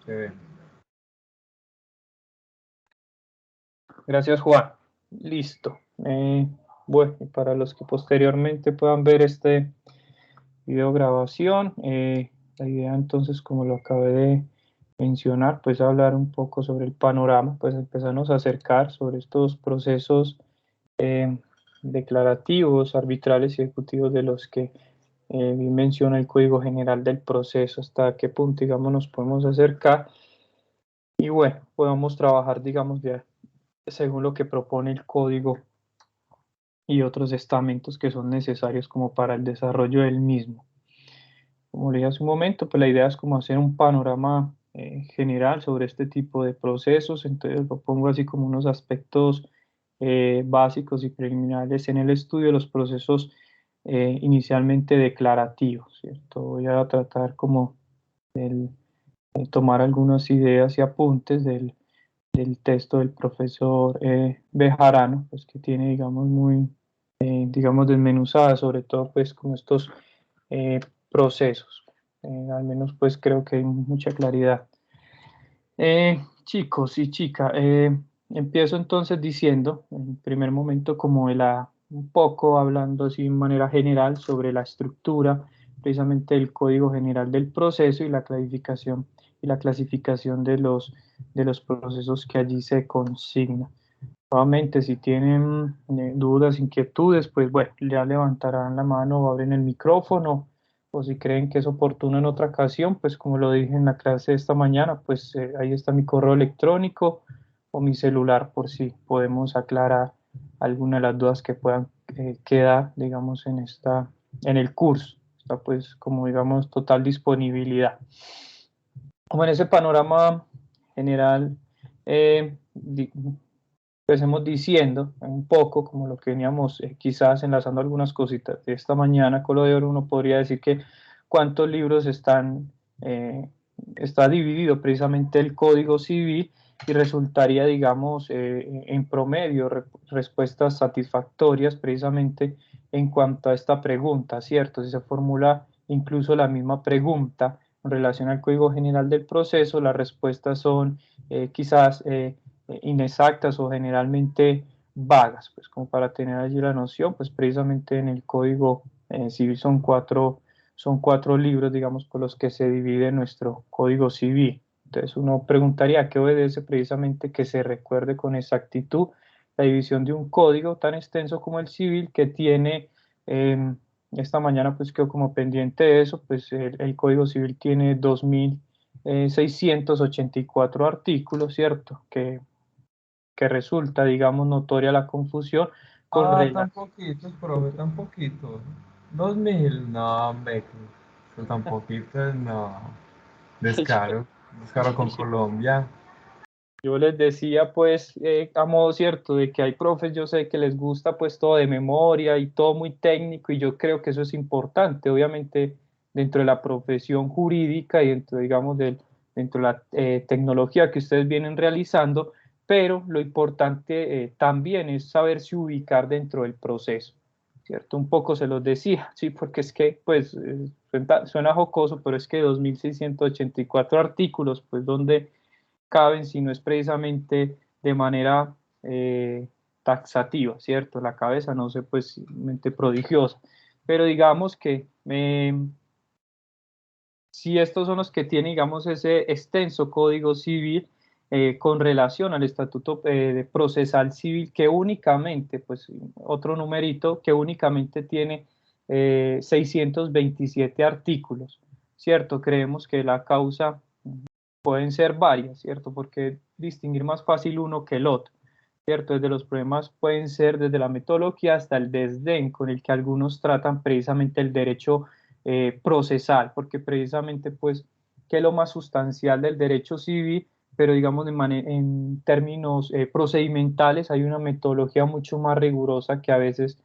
Se ve. Gracias, Juan. Listo. Bueno, y para los que posteriormente puedan ver este video grabación, la idea entonces, como lo acabé de mencionar, pues hablar un poco sobre el panorama, pues empezarnos a acercar sobre estos procesos eh, declarativos, arbitrales y ejecutivos de los que bien menciona el Código General del Proceso, hasta qué punto, digamos, nos podemos acercar y bueno, podemos trabajar, digamos, ya según lo que propone el código y otros estamentos que son necesarios como para el desarrollo del mismo. Como le dije hace un momento, pues la idea es como hacer un panorama general sobre este tipo de procesos, entonces lo pongo así como unos aspectos básicos y preliminares en el estudio de los procesos inicialmente declarativos, ¿cierto? Voy a tratar como tomar algunas ideas y apuntes del texto del profesor Bejarano, pues que tiene, digamos, muy, digamos, desmenuzada, sobre todo, pues, con estos procesos. Al menos, pues, creo que hay mucha claridad. Chicos y chicas, empiezo entonces diciendo, en primer momento, como de un poco hablando así de manera general sobre la estructura, precisamente del Código General del Proceso y la clasificación de los procesos que allí se consignan. Nuevamente, si tienen dudas, inquietudes, pues bueno, ya levantarán la mano o abren el micrófono, o si creen que es oportuno en otra ocasión, pues como lo dije en la clase de esta mañana, pues ahí está mi correo electrónico o mi celular por si podemos aclarar alguna de las dudas que puedan quedar, digamos, en el curso. Está pues como digamos total disponibilidad. Como en ese panorama general, eh, empecemos diciendo un poco, como lo que veníamos quizás enlazando algunas cositas de esta mañana con lo de oro, uno podría decir que cuántos libros está dividido precisamente el Código Civil y resultaría, digamos, en promedio respuestas satisfactorias precisamente en cuanto a esta pregunta, ¿cierto? Si se formula incluso la misma pregunta en relación al Código General del Proceso, las respuestas son quizás inexactas o generalmente vagas, pues como para tener allí la noción, pues precisamente en el Código Civil son cuatro libros, digamos, por los que se divide nuestro Código Civil. Entonces uno preguntaría a qué obedece precisamente que se recuerde con exactitud la división de un código tan extenso como el civil que tiene, esta mañana pues quedó como pendiente de eso, pues el Código Civil tiene 2.684 artículos, ¿cierto? Que resulta, digamos, notoria la confusión con Ah, tan reglas. poquitos, profe, tan poquitos. 2000, no, hombre, que tan poquitos, no. Descaro, descaro con Colombia. Yo les decía, pues, a modo cierto, de que hay profes, yo sé que les gusta, pues, todo de memoria y todo muy técnico, y yo creo que eso es importante, obviamente, dentro de la profesión jurídica y dentro, digamos, dentro de la tecnología que ustedes vienen realizando, pero lo importante también es saberse ubicar dentro del proceso, ¿cierto? Un poco se los decía, sí, porque es que, pues, suena jocoso, pero es que 2.684 artículos, pues, donde caben si no es precisamente de manera taxativa, ¿cierto? La cabeza no sé, pues, mente prodigiosa, pero digamos que si estos son los que tienen, digamos, ese extenso código civil con relación al estatuto de procesal civil que únicamente, pues, otro numerito que únicamente tiene 627 artículos, ¿cierto? Creemos que la causa pueden ser varias, ¿cierto? Porque distinguir más fácil uno que el otro, ¿cierto? Desde los problemas pueden ser desde la metodología hasta el desdén con el que algunos tratan precisamente el derecho procesal, porque precisamente pues que es lo más sustancial del derecho civil, pero digamos en términos procedimentales hay una metodología mucho más rigurosa que a veces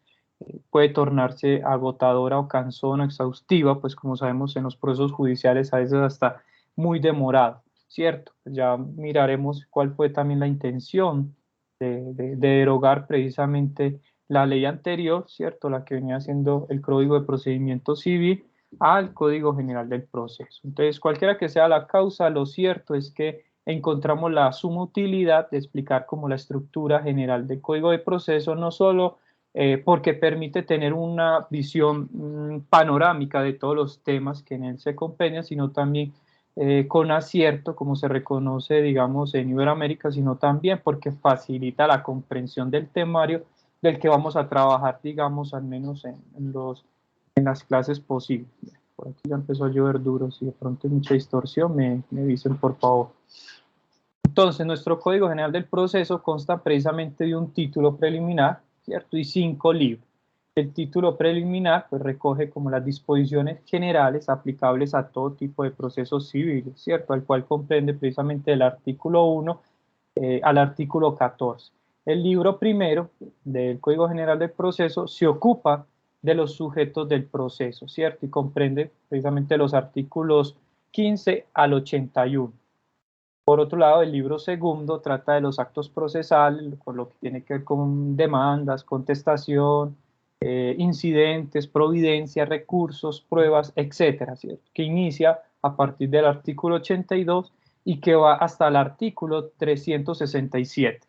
puede tornarse agotadora o cansona, exhaustiva, pues como sabemos en los procesos judiciales a veces hasta muy demorado, ¿cierto? Ya miraremos cuál fue también la intención de derogar precisamente la ley anterior, ¿cierto? La que venía siendo el Código de Procedimiento Civil, al Código General del Proceso. Entonces, cualquiera que sea la causa, lo cierto es que encontramos la suma utilidad de explicar como la estructura general del Código de Proceso, no solo porque permite tener una visión panorámica de todos los temas que en él se compendian, sino también con acierto, como se reconoce, digamos, en Iberoamérica, sino también porque facilita la comprensión del temario del que vamos a trabajar, digamos, al menos en las clases posibles. Por aquí ya empezó a llover duro, si de pronto hay mucha distorsión, me dicen por favor. Entonces, nuestro Código General del Proceso consta precisamente de un título preliminar, ¿cierto? Y 5 libros. El título preliminar pues, recoge como las disposiciones generales aplicables a todo tipo de procesos civiles, ¿cierto? Al cual comprende precisamente el artículo 1 al artículo 14. El libro primero del Código General del Proceso se ocupa de los sujetos del proceso, ¿cierto? Y comprende precisamente los artículos 15 al 81. Por otro lado, el libro segundo trata de los actos procesales, con lo que tiene que ver con demandas, contestación, incidentes, providencia, recursos, pruebas, etcétera, ¿cierto? Que inicia a partir del artículo 82 y que va hasta el artículo 367,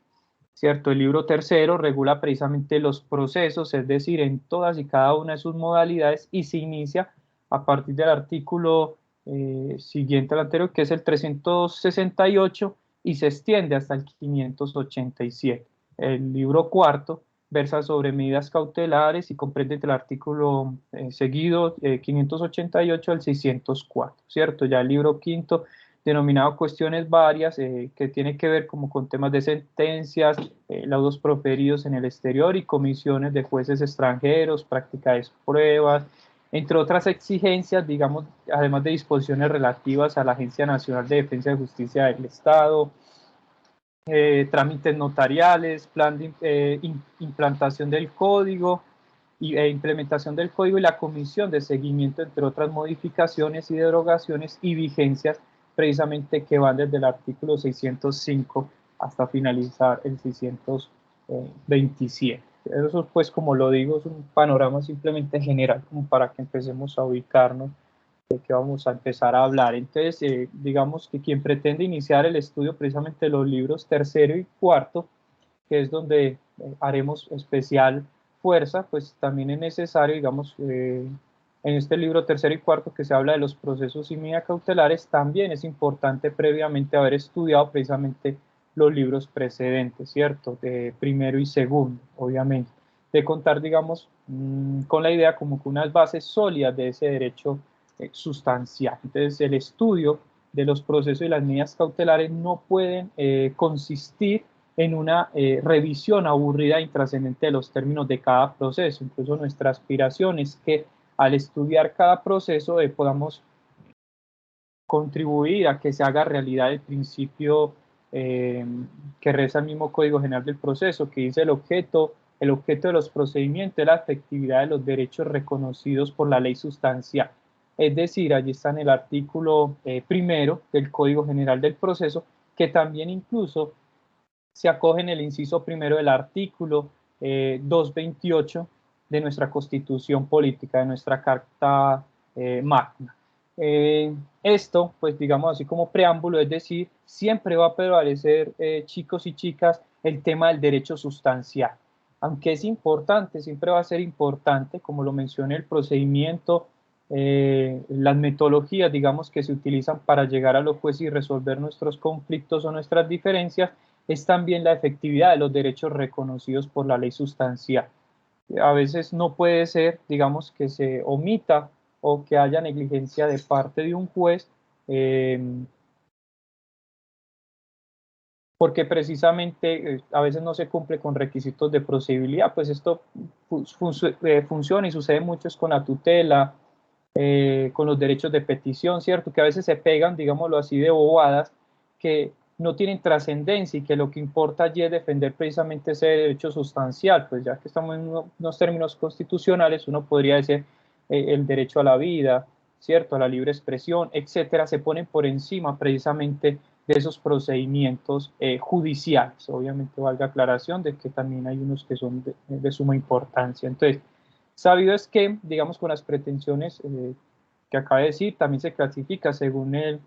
¿cierto? El libro tercero regula precisamente los procesos, es decir, en todas y cada una de sus modalidades y se inicia a partir del artículo siguiente al anterior, que es el 368 y se extiende hasta el 587. El libro cuarto versa sobre medidas cautelares y comprende el artículo seguido 588 al 604, ¿cierto? Ya el libro quinto denominado cuestiones varias, que tiene que ver como con temas de sentencias, laudos proferidos en el exterior y comisiones de jueces extranjeros, práctica de pruebas, entre otras exigencias, digamos, además de disposiciones relativas a la Agencia Nacional de Defensa y Justicia del Estado, trámites notariales, plan de implantación del código e implementación del código y la comisión de seguimiento, entre otras modificaciones y derogaciones y vigencias precisamente que van desde el artículo 605 hasta finalizar el 627. Eso pues como lo digo es un panorama simplemente general como para que empecemos a ubicarnos de qué vamos a empezar a hablar. Entonces, digamos que quien pretende iniciar el estudio precisamente de los libros tercero y cuarto, que es donde haremos especial fuerza, pues también es necesario, digamos, en este libro tercero y cuarto que se habla de los procesos y medidas cautelares, también es importante previamente haber estudiado precisamente los libros precedentes, ¿cierto? De primero y segundo, obviamente, de contar, digamos, con la idea como que unas bases sólidas de ese derecho sustancial. Entonces, el estudio de los procesos y las medidas cautelares no pueden consistir en una revisión aburrida e intrascendente de los términos de cada proceso. Incluso nuestra aspiración es que al estudiar cada proceso podamos contribuir a que se haga realidad el principio que reza el mismo Código General del Proceso, que dice el objeto de los procedimientos es la efectividad de los derechos reconocidos por la ley sustancial. Es decir, allí está en el artículo primero del Código General del Proceso, que también incluso se acoge en el inciso primero del artículo 228 de nuestra Constitución Política, de nuestra Carta Magna. Esto, pues digamos así como preámbulo, es decir, siempre va a prevalecer, chicos y chicas, el tema del derecho sustancial. Aunque es importante, siempre va a ser importante, como lo mencioné, el procedimiento, las metodologías, digamos, que se utilizan para llegar a los jueces y resolver nuestros conflictos o nuestras diferencias, es también la efectividad de los derechos reconocidos por la ley sustancial. A veces no puede ser, digamos, que se omita o que haya negligencia de parte de un juez, porque precisamente a veces no se cumple con requisitos de procedibilidad, pues esto funciona y sucede mucho con la tutela, con los derechos de petición, ¿cierto? Que a veces se pegan, digámoslo así, de bobadas que no tienen trascendencia y que lo que importa allí es defender precisamente ese derecho sustancial, pues ya que estamos en unos términos constitucionales, uno podría decir el derecho a la vida, ¿cierto? A la libre expresión, etcétera, se ponen por encima precisamente de esos procedimientos judiciales. Obviamente valga aclaración de que también hay unos que son de suma importancia. Entonces, sabido es que, digamos, con las pretensiones que acabé de decir, también se clasifica según el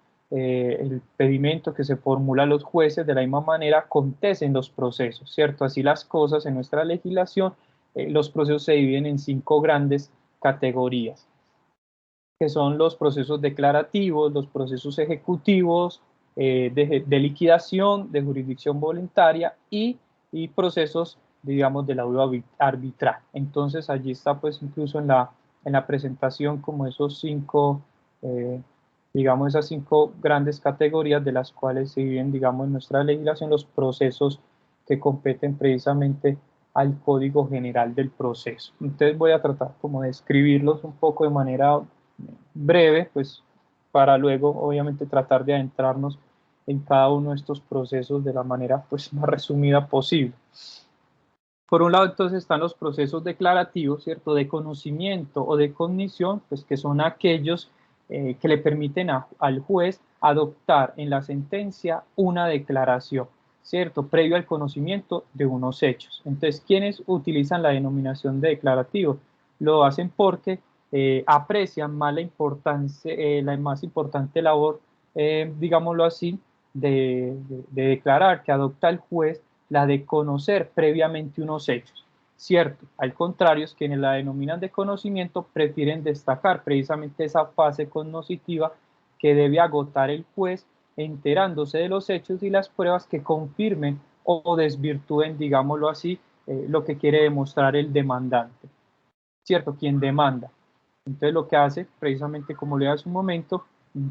pedimento que se formula a los jueces. De la misma manera acontecen los procesos, ¿cierto? Así las cosas en nuestra legislación, los procesos se dividen en 5 grandes categorías, que son los procesos declarativos, los procesos ejecutivos, de liquidación, de jurisdicción voluntaria y procesos, digamos, del laudo arbitral. Entonces allí está pues incluso en la presentación como esos 5, digamos, esas 5 grandes categorías de las cuales se dividen, digamos, en nuestra legislación los procesos que competen precisamente al Código General del Proceso. Entonces voy a tratar como de escribirlos un poco de manera breve, pues para luego obviamente tratar de adentrarnos en cada uno de estos procesos de la manera pues más resumida posible. Por un lado entonces están los procesos declarativos, ¿cierto? De conocimiento o de cognición, pues que son aquellos que le permiten al juez adoptar en la sentencia una declaración, ¿cierto? Previo al conocimiento de unos hechos. Entonces, ¿quiénes utilizan la denominación de declarativo? Lo hacen porque aprecian más la más importante labor, digámoslo así, de declarar que adopta el juez, la de conocer previamente unos hechos, ¿cierto? Al contrario, es quienes la denominan de conocimiento prefieren destacar precisamente esa fase cognoscitiva que debe agotar el juez enterándose de los hechos y las pruebas que confirmen o desvirtúen, digámoslo así, lo que quiere demostrar el demandante, ¿cierto? Quien demanda. Entonces lo que hace, precisamente como le hace un momento,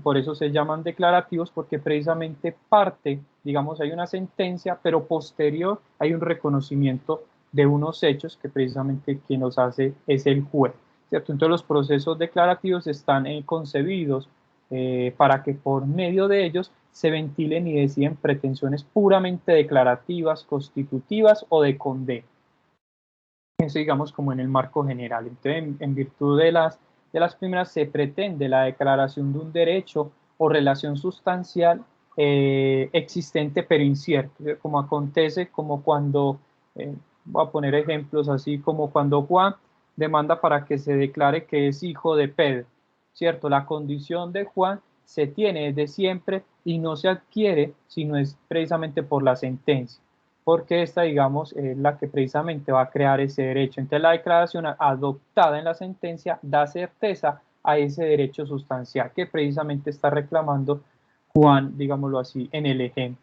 por eso se llaman declarativos, porque precisamente parte, digamos, hay una sentencia, pero posterior hay un reconocimiento de unos hechos que precisamente quien los hace es el juez, ¿cierto? Entonces los procesos declarativos están concebidos para que por medio de ellos se ventilen y deciden pretensiones puramente declarativas, constitutivas o de condena. Eso digamos como en el marco general. Entonces, en virtud de las primeras se pretende la declaración de un derecho o relación sustancial existente pero incierto, como acontece como cuando, voy a poner ejemplos así, como cuando Juan demanda para que se declare que es hijo de Pedro, ¿cierto? La condición de Juan se tiene desde siempre y no se adquiere sino es precisamente por la sentencia, porque esta, digamos, es la que precisamente va a crear ese derecho. Entonces, la declaración adoptada en la sentencia da certeza a ese derecho sustancial que precisamente está reclamando Juan, digámoslo así, en el ejemplo.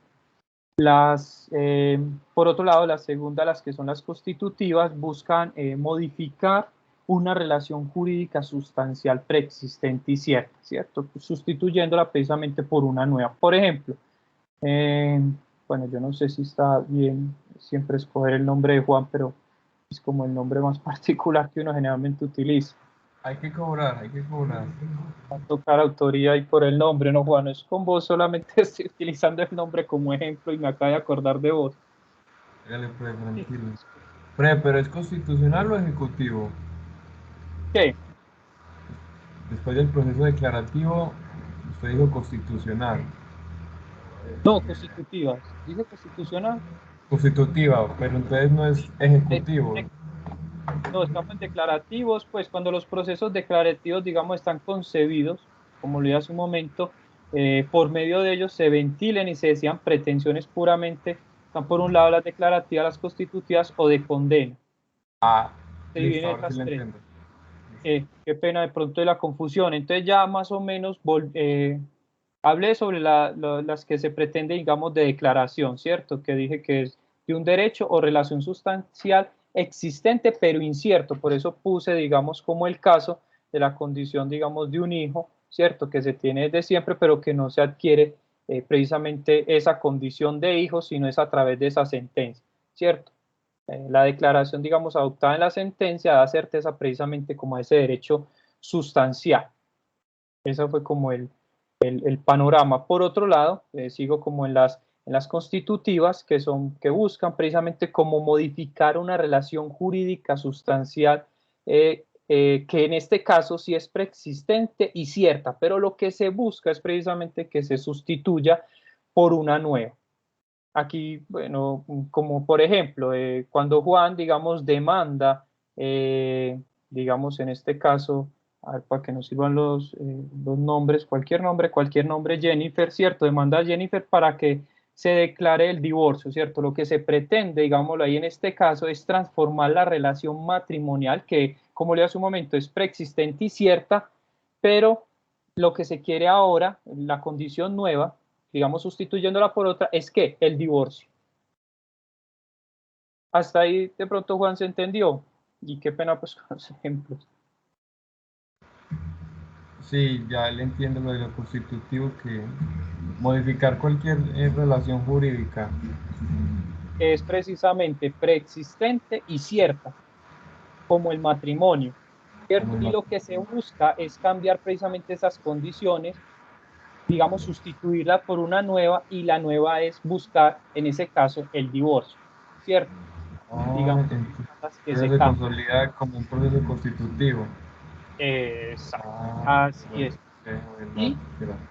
Por otro lado, la segunda, las que son las constitutivas, buscan modificar una relación jurídica sustancial preexistente y cierta, ¿cierto? Sustituyéndola precisamente por una nueva. Por ejemplo, eh, bueno, yo no sé si está bien siempre escoger el nombre de Juan, pero es como el nombre más particular que uno generalmente utiliza. Hay que cobrar, hay que cobrar. Va a tocar autoría y por el nombre, no Juan, es con vos, solamente estoy utilizando el nombre como ejemplo y me acabo de acordar de vos. Hágale pues, tranquilo. Pero ¿es constitucional o ejecutivo? ¿Qué? Después del proceso declarativo, usted dijo constitucional. No, constitutivas. ¿Dice constitucional? Constitutiva, pero entonces no es Eh, ejecutivo. eh, no, estamos en declarativos, pues cuando los procesos declarativos, digamos, están concebidos, como lo dije hace un momento, por medio de ellos se ventilen y se decían pretensiones puramente, están por un lado las declarativas, las constitutivas o de condena. Ah, Se listo, dividen ahora sí esas lo tres. entiendo. Qué pena de pronto de la confusión. Entonces ya más o menos hablé sobre las que se pretende, digamos, de declaración, ¿cierto? Que dije que es de un derecho o relación sustancial existente pero incierto. Por eso puse, digamos, como el caso de la condición, digamos, de un hijo, ¿cierto? Que se tiene desde siempre pero que no se adquiere precisamente esa condición de hijo, sino es a través de esa sentencia, ¿cierto? La declaración, digamos, adoptada en la sentencia da certeza precisamente como a ese derecho sustancial. Ese fue como el panorama. Por otro lado, sigo como en las constitutivas que buscan precisamente como modificar una relación jurídica sustancial que en este caso sí es preexistente y cierta, pero lo que se busca es precisamente que se sustituya por una nueva. Aquí, bueno, como por ejemplo, cuando Juan, digamos, demanda, digamos, en este caso, a ver, para que nos sirvan los nombres, cualquier nombre, Jennifer, ¿cierto? Demanda a Jennifer para que se declare el divorcio, ¿cierto? Lo que se pretende, digámoslo ahí en este caso, es transformar la relación matrimonial que, como le hace un momento, es preexistente y cierta, pero lo que se quiere ahora, la condición nueva, digamos sustituyéndola por otra, es que el divorcio. Hasta ahí de pronto Juan se entendió, y qué pena pues con los ejemplos. Sí, ya le entiendo lo de lo constitutivo, que modificar cualquier relación jurídica. Es precisamente preexistente y cierta, como el matrimonio, ¿cierto? Y lo que se busca es cambiar precisamente esas condiciones, digamos, sustituirla por una nueva, y la nueva es buscar, en ese caso, el divorcio, ¿cierto? Digamos, que se Se cambia. consolida como un proceso constitutivo. Exacto, Ah, así bueno, es. Y gracias.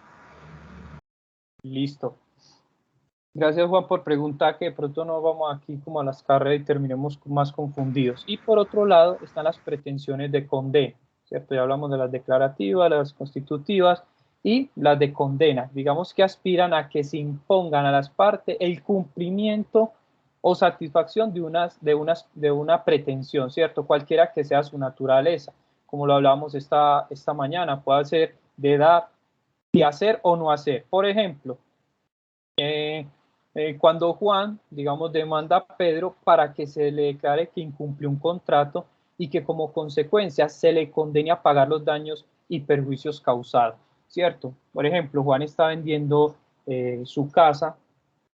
listo. Gracias, Juan, por preguntar, que de pronto no vamos aquí como a las carreras y terminemos más confundidos. Y por otro lado están las pretensiones de condena, ¿cierto? Ya hablamos de las declarativas, las constitutivas y las de condena. Digamos que aspiran a que se impongan a las partes el cumplimiento o satisfacción de una pretensión, ¿cierto? Cualquiera que sea su naturaleza. Como lo hablábamos esta mañana, puede ser de dar, de hacer o no hacer. Por ejemplo, cuando Juan, digamos, demanda a Pedro para que se le declare que incumplió un contrato y que como consecuencia se le condene a pagar los daños y perjuicios causados, ¿cierto? Por ejemplo, Juan está vendiendo su casa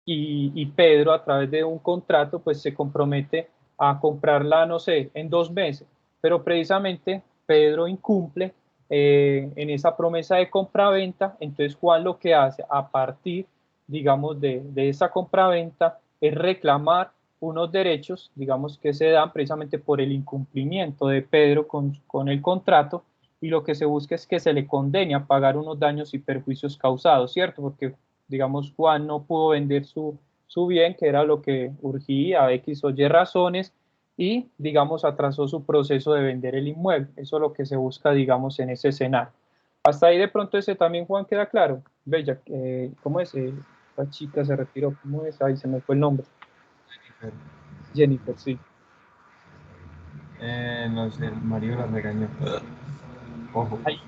y Pedro, a través de un contrato, pues se compromete a comprarla, no sé, en 2 meses, pero precisamente Pedro incumple en esa promesa de compra-venta. Entonces Juan lo que hace a partir, digamos, de esa compra-venta es reclamar unos derechos, digamos, que se dan precisamente por el incumplimiento de Pedro con el contrato, y lo que se busca es que se le condene a pagar unos daños y perjuicios causados, ¿cierto? Porque, digamos, Juan no pudo vender su bien, que era lo que urgía, a X o Y razones, y, digamos, atrasó su proceso de vender el inmueble. Eso es lo que se busca, digamos, en ese escenario. Hasta ahí de pronto ese también, Juan, queda claro. Bella, ¿cómo es? La chica se retiró, ¿cómo es? Ahí se me fue el nombre. Jennifer, sí. No sé, el marido la regañó. Ojo. Ay,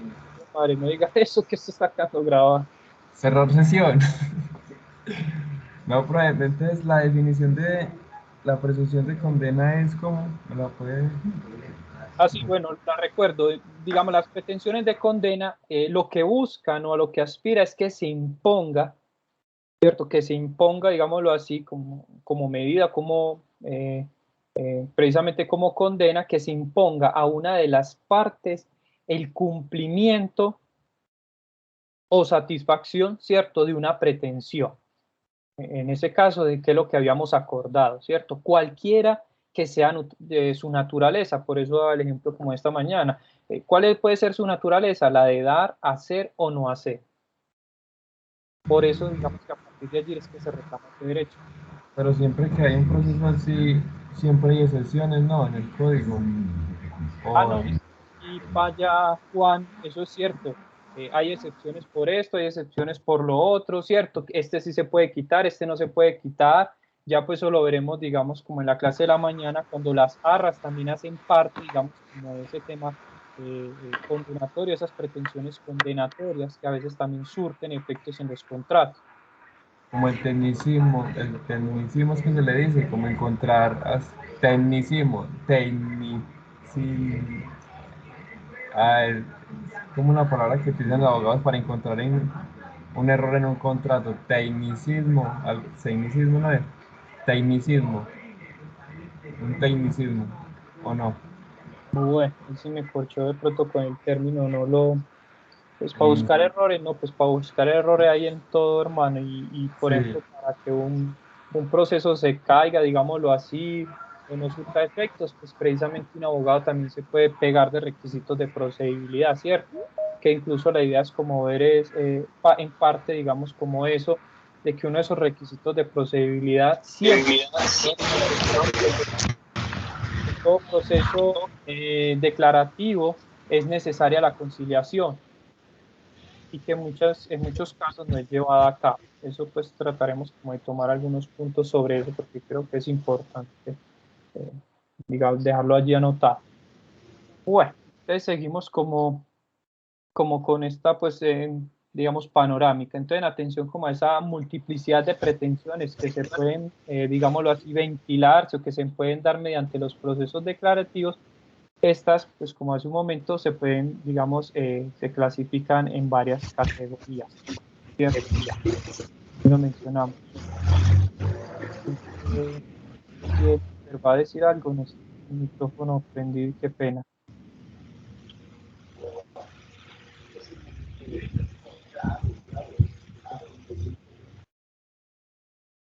madre, no digas eso, que esto está quedando grabado. Cerrar sesión. No, pero entonces la definición de la presunción de condena es como, ¿me la puede? Así, bueno, la recuerdo, digamos, las pretensiones de condena, lo que buscan o a lo que aspira es que se imponga, ¿cierto? Que se imponga, digámoslo así, como medida, precisamente como condena, que se imponga a una de las partes el cumplimiento o satisfacción, ¿cierto?, de una pretensión. En ese caso, de qué es lo que habíamos acordado, ¿cierto? Cualquiera que sea de su naturaleza, por eso daba el ejemplo como esta mañana. ¿Cuál puede ser su naturaleza? La de dar, hacer o no hacer. Por eso, digamos que a partir de allí es que se reclama este derecho. Pero siempre que hay un proceso así, siempre hay excepciones, ¿no? En el código. Ah, O, no, y falla Juan, eso es cierto. Hay excepciones por esto, hay excepciones por lo otro, ¿cierto? Este sí se puede quitar, este no se puede quitar. Ya pues eso lo veremos, digamos, como en la clase de la mañana, cuando las arras también hacen parte, digamos, como de ese tema condenatorio, esas pretensiones condenatorias que a veces también surten efectos en los contratos. como el tecnicismo es que se le dice, como encontrar tecnicismo, es como una palabra que utilizan los abogados para encontrar un error en un contrato, tecnicismo no es, tecnicismo, un tecnicismo, ¿o no? Bueno, ahí sí me corchó de pronto con el término, no lo. Pues para Y, buscar errores, no, pues para buscar errores hay en todo, hermano, y por sí, ejemplo, para que un proceso se caiga, digámoslo así, o no surta efectos, pues precisamente un abogado también se puede pegar de requisitos de procedibilidad, ¿cierto? Que incluso la idea es como ver es, en parte, digamos, como eso, de que uno de esos requisitos de procedibilidad siempre, en todo proceso declarativo, es necesaria la conciliación y que en muchos casos no es llevada a cabo. Eso pues trataremos como de tomar algunos puntos sobre eso porque creo que es importante, digamos, dejarlo allí anotado. Bueno, entonces seguimos como con esta, pues, digamos, panorámica. Entonces, en atención como a esa multiplicidad de pretensiones que se pueden, digámoslo así, ventilarse o que se pueden dar mediante los procesos declarativos, estas, pues como hace un momento, se pueden, digamos, se clasifican en varias categorías, ¿cierto? Lo mencionamos. Va a decir algo, no sé, el micrófono prendido, qué pena.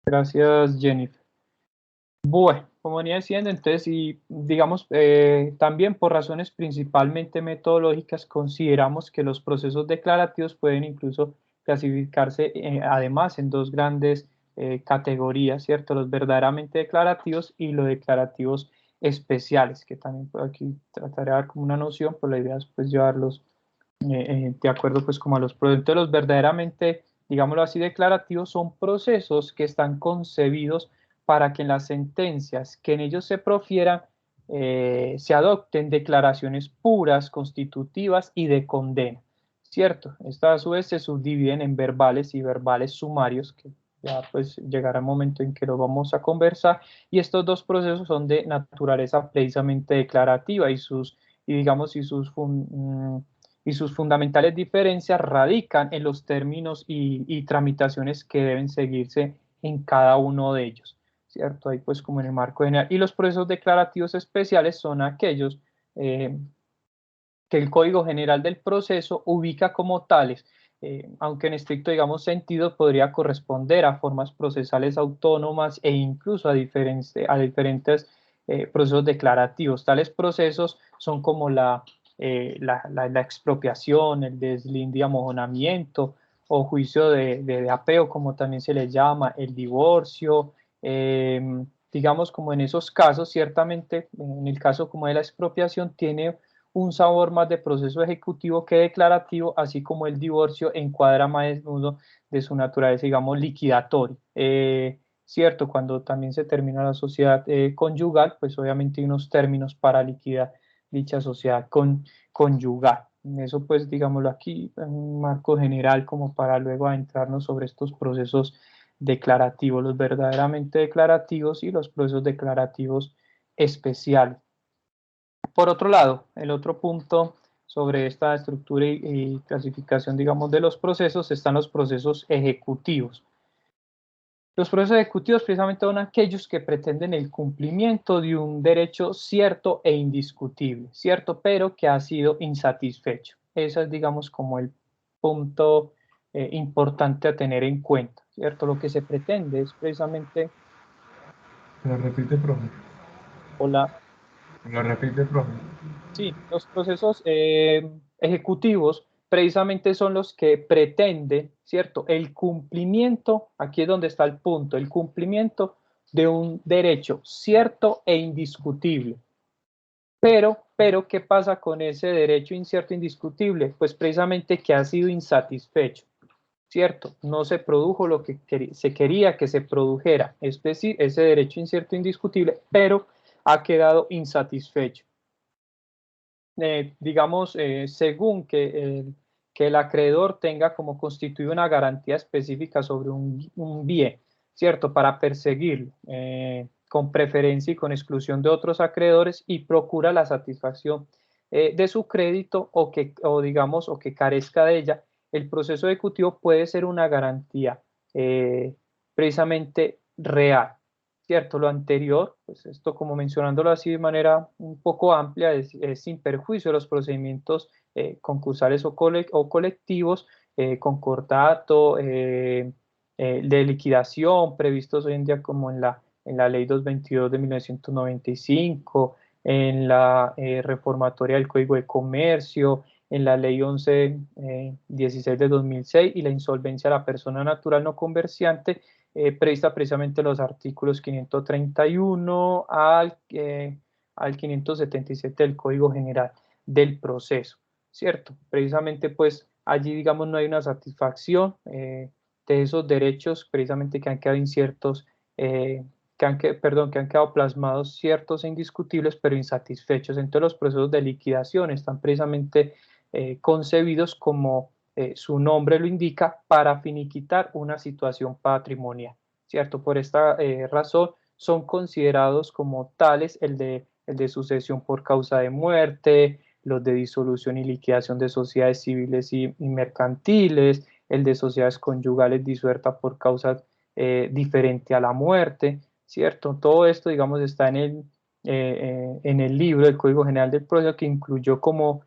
Gracias, Jennifer. Bueno, como venía diciendo, entonces, y digamos, también por razones principalmente metodológicas, consideramos que los procesos declarativos pueden incluso clasificarse además en dos grandes categorías, ¿cierto? Los verdaderamente declarativos y los declarativos especiales, que también por aquí trataré de dar como una noción, pero la idea es pues llevarlos de acuerdo pues como a los procesos. Entonces, los verdaderamente, digámoslo así, declarativos son procesos que están concebidos para que en las sentencias que en ellos se profieran se adopten declaraciones puras, constitutivas y de condena, ¿cierto? Estas a su vez se subdividen en verbales y verbales sumarios, que ya pues llegará el momento en que lo vamos a conversar, y estos dos procesos son de naturaleza precisamente declarativa y digamos, y sus fundamentales diferencias radican en los términos y tramitaciones que deben seguirse en cada uno de ellos, ¿cierto? Ahí pues como en el marco general. Y los procesos declarativos especiales son aquellos que el Código General del Proceso ubica como tales, aunque en estricto, digamos, sentido podría corresponder a formas procesales autónomas e incluso a diferentes procesos declarativos. Tales procesos son como la expropiación, el deslinde y amojonamiento o juicio de apeo, como también se le llama, el divorcio, digamos como en esos casos, ciertamente, en el caso como de la expropiación, tiene un sabor más de proceso ejecutivo que declarativo, así como el divorcio encuadra más desnudo de su naturaleza, digamos, liquidatoria. Cierto, cuando también se termina la sociedad conyugal, pues obviamente hay unos términos para liquidar dicha sociedad conyugal. Eso pues digámoslo aquí en un marco general como para luego adentrarnos sobre estos procesos declarativos, los verdaderamente declarativos y los procesos declarativos especiales. Por otro lado, el otro punto sobre esta estructura y clasificación, digamos, de los procesos están los procesos ejecutivos. Los procesos ejecutivos precisamente son aquellos que pretenden el cumplimiento de un derecho cierto e indiscutible, cierto, pero que ha sido insatisfecho. Ese es, digamos, como el punto importante a tener en cuenta, ¿cierto? Lo que se pretende es precisamente, Lo repite, profe. hola, Lo repite, profe. sí, los procesos ejecutivos precisamente son los que pretenden, ¿cierto? El cumplimiento, aquí es donde está el punto, el cumplimiento de un derecho cierto e indiscutible. Pero, ¿qué pasa con ese derecho incierto e indiscutible? Pues precisamente que ha sido insatisfecho, ¿cierto? No se produjo lo que se quería que se produjera, es decir, ese derecho incierto e indiscutible, pero ha quedado insatisfecho. Digamos, según que el acreedor tenga como constituido una garantía específica sobre un bien, ¿cierto? Para perseguirlo, con preferencia y con exclusión de otros acreedores y procura la satisfacción de su crédito o digamos, o que carezca de ella, el proceso ejecutivo puede ser una garantía precisamente real. ¿Cierto? Lo anterior, pues esto como mencionándolo así de manera un poco amplia, es sin perjuicio de los procedimientos concursales o colectivos, concordato, de liquidación previstos hoy en día como en la Ley 222 de 1995, en la reformatoria del Código de Comercio, en la Ley 1116 de 2006 y la insolvencia de la persona natural no comerciante prevista precisamente los artículos 531 al 577 del Código General del proceso, ¿cierto? Precisamente pues allí digamos no hay una satisfacción de esos derechos precisamente que han quedado inciertos, que han quedado plasmados ciertos e indiscutibles pero insatisfechos. Entonces los procesos de liquidación están precisamente concebidos como su nombre lo indica, para finiquitar una situación patrimonial, ¿cierto? Por esta razón son considerados como tales el de sucesión por causa de muerte, los de disolución y liquidación de sociedades civiles y mercantiles, el de sociedades conyugales disueltas por causas diferente a la muerte, ¿cierto? Todo esto, digamos, está en el libro del Código General del Proceso, que incluyó como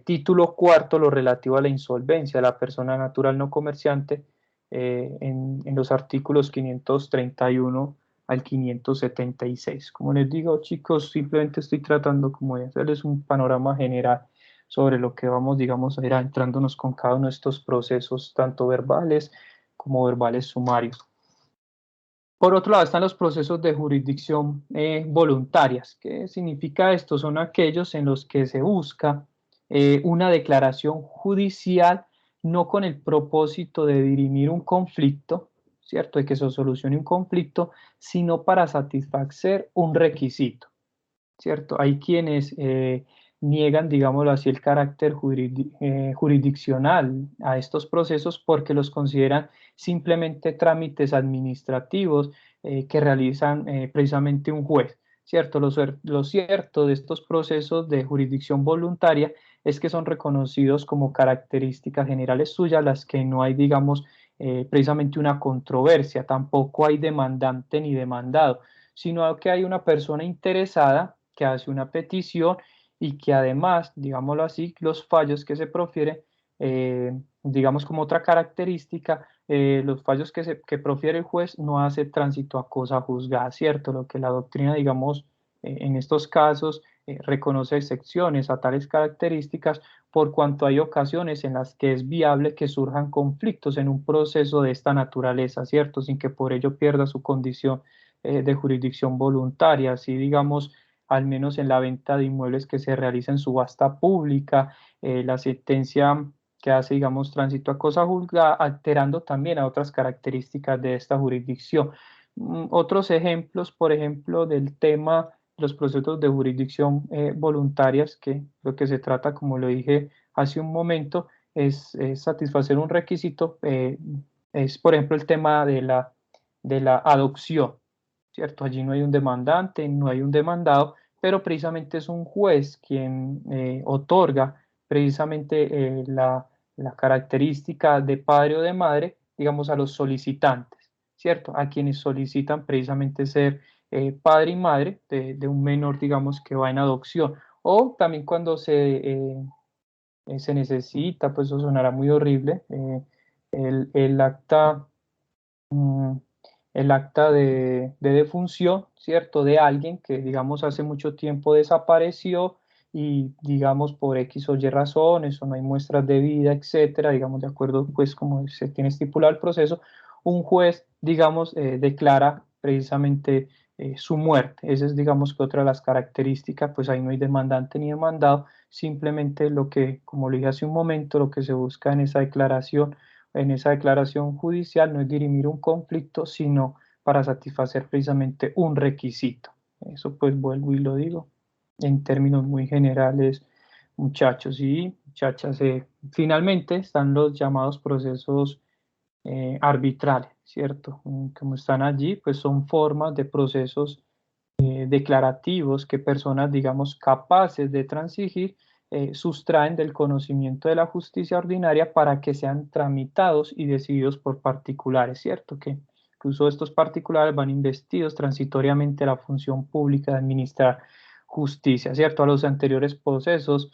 título cuarto lo relativo a la insolvencia de la persona natural no comerciante en los artículos 531 al 576. Como les digo, chicos, simplemente estoy tratando como de hacerles un panorama general sobre lo que vamos, digamos, a ir entrándonos con cada uno de estos procesos, tanto verbales como verbales sumarios. Por otro lado están los procesos de jurisdicción voluntarias. ¿Qué significa esto? Son aquellos en los que se busca una declaración judicial no con el propósito de dirimir un conflicto, ¿cierto? De que se solucione un conflicto, sino para satisfacer un requisito, ¿cierto? Hay quienes niegan, digámoslo así, el carácter jurisdiccional a estos procesos porque los consideran simplemente trámites administrativos que realizan precisamente un juez, ¿cierto? Lo cierto de estos procesos de jurisdicción voluntaria es que son reconocidos como características generales suyas, las que no hay, digamos, precisamente una controversia, tampoco hay demandante ni demandado, sino que hay una persona interesada que hace una petición y que además, digámoslo así, los fallos que se profieren, digamos como otra característica, los fallos que profiere el juez no hace tránsito a cosa juzgada, ¿cierto? Lo que la doctrina, digamos, en estos casos reconoce excepciones a tales características por cuanto hay ocasiones en las que es viable que surjan conflictos en un proceso de esta naturaleza, ¿cierto? Sin que por ello pierda su condición de jurisdicción voluntaria, así digamos, al menos en la venta de inmuebles que se realiza en subasta pública, la sentencia que hace, digamos, tránsito a cosa juzgada, alterando también a otras características de esta jurisdicción. Otros ejemplos, por ejemplo, del tema de los procesos de jurisdicción voluntarias, que lo que se trata, como lo dije hace un momento, es satisfacer un requisito, es, por ejemplo, el tema de la adopción, ¿cierto? Allí no hay un demandante, no hay un demandado, pero precisamente es un juez quien otorga precisamente la característica de padre o de madre, digamos, a los solicitantes, ¿cierto? A quienes solicitan precisamente ser padre y madre de un menor, digamos, que va en adopción. O también cuando se necesita, pues eso sonará muy horrible, el acta mm, el acta de defunción, ¿cierto? De alguien que, digamos, hace mucho tiempo desapareció y, digamos, por X o Y razones o no hay muestras de vida, etcétera, digamos, de acuerdo, pues, como se tiene estipulado el proceso, un juez, digamos, declara precisamente su muerte. Esa es, digamos, que otra de las características, pues ahí no hay demandante ni demandado, simplemente lo que, como le dije hace un momento, lo que se busca en esa declaración judicial no es dirimir un conflicto, sino para satisfacer precisamente un requisito. Eso pues vuelvo y lo digo en términos muy generales, muchachos y muchachas. Finalmente están los llamados procesos arbitrales, ¿cierto? Como están allí, pues son formas de procesos declarativos que personas, digamos, capaces de transigir, sustraen del conocimiento de la justicia ordinaria para que sean tramitados y decididos por particulares, ¿cierto? Que incluso estos particulares van investidos transitoriamente a la función pública de administrar justicia, ¿cierto? A los anteriores procesos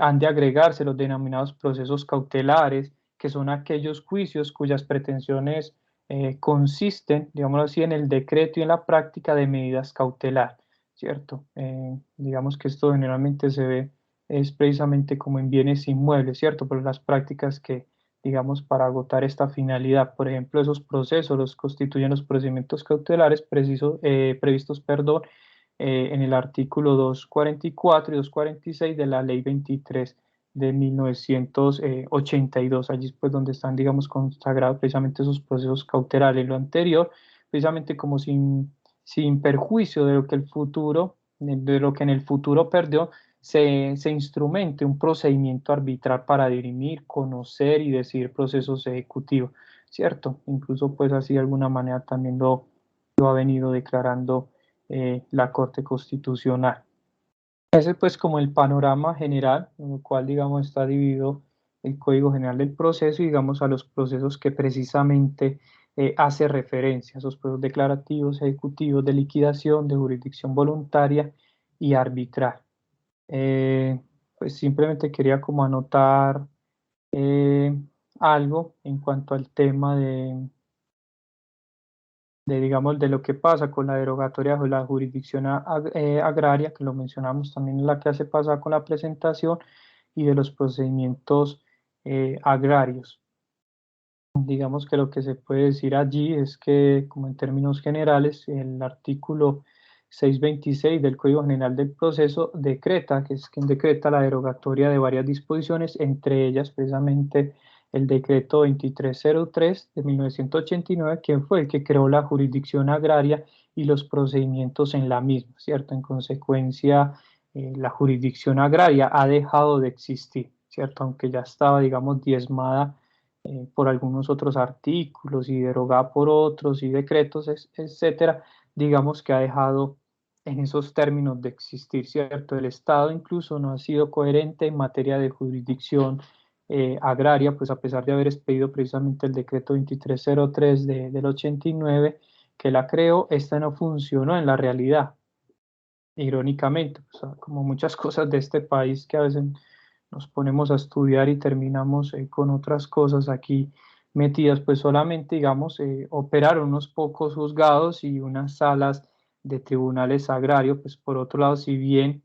han de agregarse los denominados procesos cautelares, que son aquellos juicios cuyas pretensiones consisten, digámoslo así, en el decreto y en la práctica de medidas cautelar, ¿cierto? Digamos que esto generalmente se ve es precisamente como en bienes inmuebles, ¿cierto? Pero las prácticas que, digamos, para agotar esta finalidad, por ejemplo, esos procesos los constituyen los procedimientos cautelares previstos, perdón, en el artículo 244 y 246 de la Ley 23 de 1982, allí pues donde están, digamos, consagrados precisamente esos procesos cautelares. Lo anterior, precisamente como sin perjuicio de lo que el futuro, de lo que en el futuro perdió, se instrumente un procedimiento arbitral para dirimir, conocer y decidir procesos ejecutivos, ¿cierto? Incluso pues así de alguna manera también lo ha venido declarando la Corte Constitucional. Ese pues como el panorama general, en el cual digamos está dividido el Código General del Proceso y digamos a los procesos que precisamente hace referencia, esos procesos declarativos, ejecutivos, de liquidación, de jurisdicción voluntaria y arbitral. Pues simplemente quería como anotar eh, algo en cuanto al tema digamos, de lo que pasa con la derogatoria de la jurisdicción agraria, que lo mencionamos también en la clase pasada con la presentación, y de los procedimientos agrarios. Digamos que lo que se puede decir allí es que, como en términos generales, el artículo 626 del Código General del Proceso decreta, que es quien decreta la derogatoria de varias disposiciones, entre ellas precisamente el decreto 2303 de 1989, que fue el que creó la jurisdicción agraria y los procedimientos en la misma, ¿cierto? En consecuencia, la jurisdicción agraria ha dejado de existir, ¿cierto? Aunque ya estaba, digamos, diezmada por algunos otros artículos y derogada por otros y decretos, etcétera, digamos que ha dejado en esos términos de existir, ¿cierto? El Estado incluso no ha sido coherente en materia de jurisdicción agraria, pues a pesar de haber expedido precisamente el decreto 2303 del 89 que la creó, esta no funcionó en la realidad, irónicamente, o sea, como muchas cosas de este país que a veces nos ponemos a estudiar y terminamos con otras cosas aquí metidas, pues solamente, digamos, operaron unos pocos juzgados y unas salas de tribunales agrarios, pues por otro lado, si bien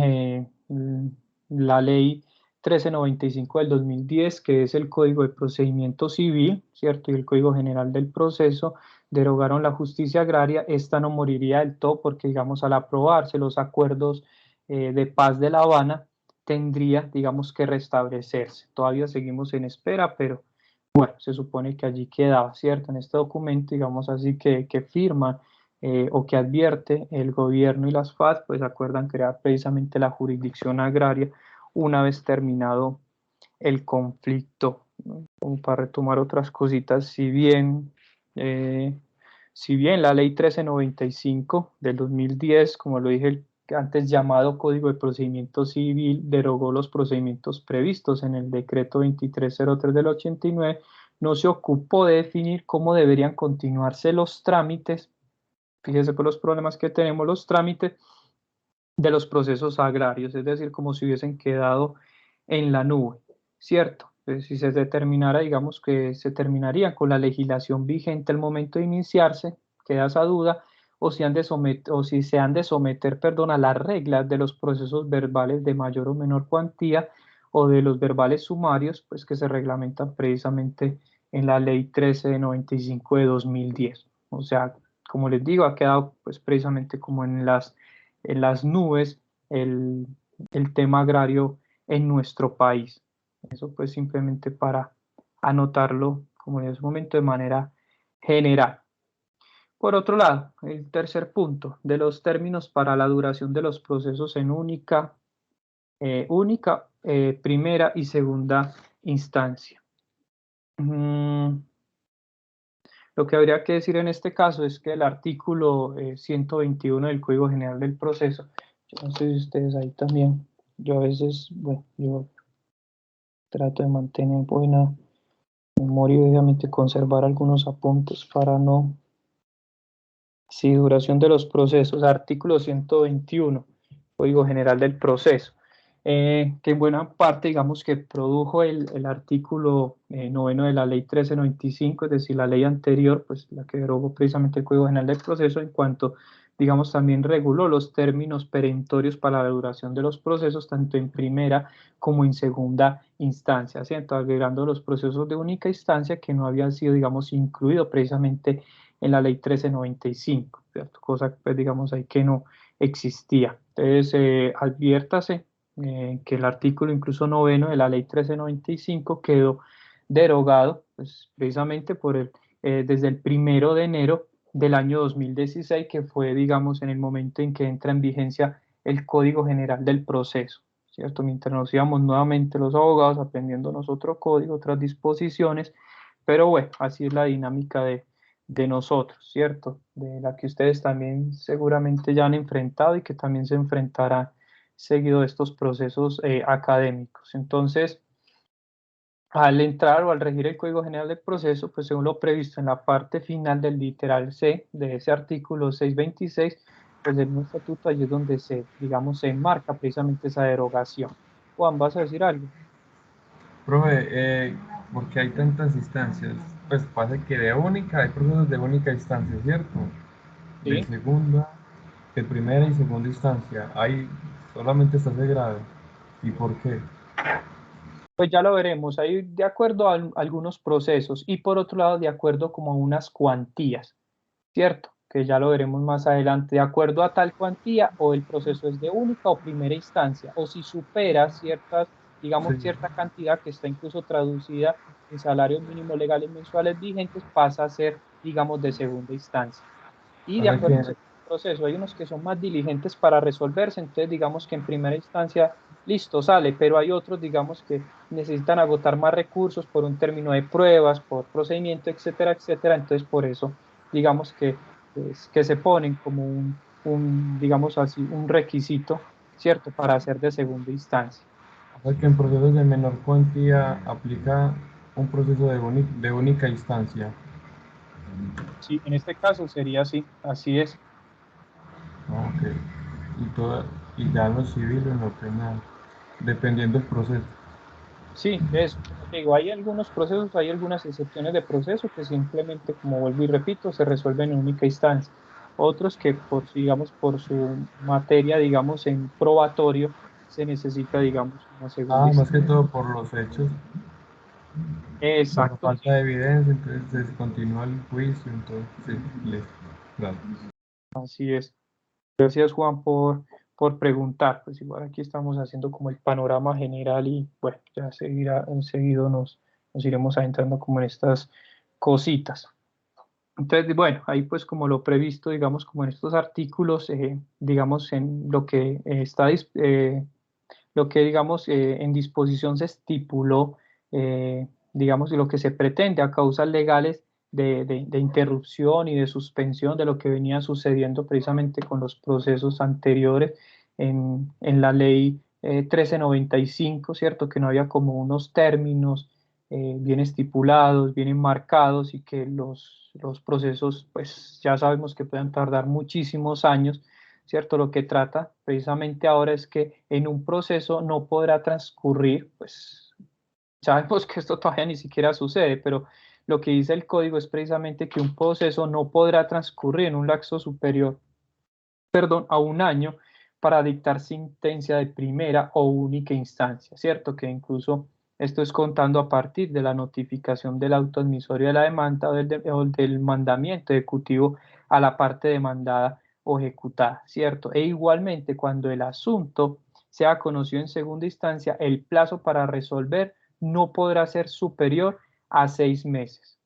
eh, la ley 1395 del 2010, que es el Código de Procedimiento Civil, ¿cierto? Y el Código General del Proceso, derogaron la justicia agraria, esta no moriría del todo porque, digamos, al aprobarse los acuerdos de paz de La Habana, tendría, digamos, que restablecerse. Todavía seguimos en espera, pero bueno, se supone que allí quedaba, ¿cierto? En este documento, digamos así, que firma o que advierte el gobierno y las FAS, pues acuerdan crear precisamente la jurisdicción agraria una vez terminado el conflicto, ¿no? Como para retomar otras cositas, eh, si bien la ley 1395 del 2010, como lo dije, el antes llamado Código de Procedimiento Civil, derogó los procedimientos previstos en el decreto 2303 del 89, no se ocupó de definir cómo deberían continuarse los trámites. Fíjese por los problemas que tenemos, los trámites de los procesos agrarios, es decir, como si hubiesen quedado en la nube, ¿cierto? Entonces, si se determinara, digamos que se terminaría con la legislación vigente al momento de iniciarse, queda esa duda, o si, o si se han de someter, perdón, a las reglas de los procesos verbales de mayor o menor cuantía o de los verbales sumarios, pues que se reglamentan precisamente en la ley 1395 de 2010. O sea, como les digo, ha quedado pues precisamente como en las nubes el, el tema agrario en nuestro país. Eso pues simplemente para anotarlo como en ese momento de manera general. Por otro lado, el tercer punto, de los términos para la duración de los procesos en primera y segunda instancia. Lo que habría que decir en este caso es que el artículo 121 del Código General del Proceso, yo no sé si ustedes ahí también, yo a veces, bueno, yo trato de mantener buena memoria y obviamente conservar algunos apuntes para no. Sí, duración de los procesos, artículo 121, Código General del Proceso, que en buena parte, digamos, que produjo el artículo noveno de la ley 1395, es decir, la ley anterior, pues la que derogó precisamente el Código General del Proceso, en cuanto, digamos, también reguló los términos perentorios para la duración de los procesos, tanto en primera como en segunda instancia, ¿cierto? Agregando los procesos de única instancia que no habían sido, digamos, incluidos precisamente en la ley 1395. ¿cierto? Cosa, pues, digamos, ahí que no existía. Entonces, adviértase que el artículo incluso noveno de la ley 1395 quedó derogado, pues, precisamente desde el 1 de enero del año 2016, que fue, digamos, en el momento en que entra en vigencia el Código General del Proceso, ¿cierto? Mientras nos íbamos nuevamente los abogados aprendiéndonos otro código, otras disposiciones, pero bueno, así es la dinámica de nosotros, ¿cierto? De la que ustedes también seguramente ya han enfrentado y que también se enfrentarán seguido de estos procesos académicos. Entonces, al entrar o al regir el Código General del Proceso, pues según lo previsto en la parte final del literal C de ese artículo 626, pues del nuevo estatuto, allí es donde digamos, se enmarca precisamente esa derogación. Juan, ¿vas a decir algo? Profe, porque hay tantas instancias, pues pasa que de única, hay procesos de única instancia, ¿cierto? De Sí. segunda, de primera y segunda instancia, hay solamente está ese grado. ¿Y por qué? Pues ya lo veremos, ahí de acuerdo a algunos procesos y por otro lado de acuerdo como a unas cuantías, ¿cierto? Que ya lo veremos más adelante, de acuerdo a tal cuantía o el proceso es de única o primera instancia, o si supera ciertas, Sí, digamos, cierta cantidad que está incluso traducida en salarios mínimos legales mensuales vigentes, pasa a ser, digamos, de segunda instancia. Y de pasa acuerdo que, al proceso, hay unos que son más diligentes para resolverse, entonces digamos que en primera instancia, listo, sale, pero hay otros, digamos, que necesitan agotar más recursos por un término de pruebas, por procedimiento, etcétera, etcétera, entonces por eso, digamos que se ponen como digamos así, un requisito, ¿cierto?, para hacer de segunda instancia. pasa que en procesos de menor cuantía aplica un proceso de única instancia. Sí, en este caso sería así, así es. Ok. Y, y ya en lo civil o en lo penal, dependiendo del proceso. Sí, eso, como te digo, hay algunos procesos, hay algunas excepciones de proceso que simplemente, como vuelvo y repito, se resuelven en única instancia. Otros que, digamos, por su materia, digamos, en probatorio, se necesita, digamos, una segunda Ah, más instancia. que todo por los hechos, por Exacto, falta sí, de evidencia, entonces se continúa el juicio, entonces sí, listo. Gracias. así es. Gracias, Juan, por preguntar. Pues igual aquí estamos haciendo como el panorama general y, bueno, ya seguirá, enseguida nos iremos adentrando como en estas cositas. Entonces, bueno, ahí pues como lo previsto, digamos, como en estos artículos, digamos, en lo que lo que digamos en disposición se estipuló, digamos, y lo que se pretende a causas legales de interrupción y de suspensión de lo que venía sucediendo precisamente con los procesos anteriores en la ley 1395, ¿cierto? Que no había como unos términos bien estipulados, bien enmarcados y que los procesos, pues ya sabemos que pueden tardar muchísimos años, ¿cierto? Lo que trata precisamente ahora es que en un proceso no podrá transcurrir, pues sabemos que esto todavía ni siquiera sucede, pero lo que dice el código es precisamente que un proceso no podrá transcurrir en un lapso superior, perdón, a un año para dictar sentencia de primera o única instancia, ¿cierto? Que incluso esto es contando a partir de la notificación del auto admisorio de la demanda o del mandamiento ejecutivo a la parte demandada o ejecutada, ¿cierto? E igualmente cuando el asunto sea conocido en segunda instancia, el plazo para resolver no podrá ser superior a 6 meses.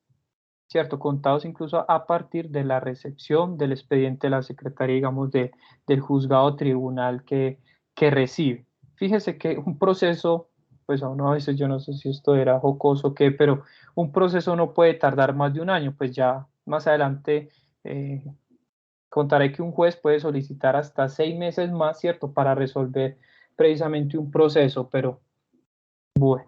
¿Cierto? Contados incluso a partir de la recepción del expediente de la Secretaría, digamos, del juzgado tribunal que recibe. Fíjese que un proceso, pues a uno a veces yo no sé si esto era jocoso o qué, pero un proceso no puede tardar más de un año, pues ya más adelante eh, contaré que un juez puede solicitar hasta 6 meses más, ¿cierto? Para resolver precisamente un proceso, pero bueno.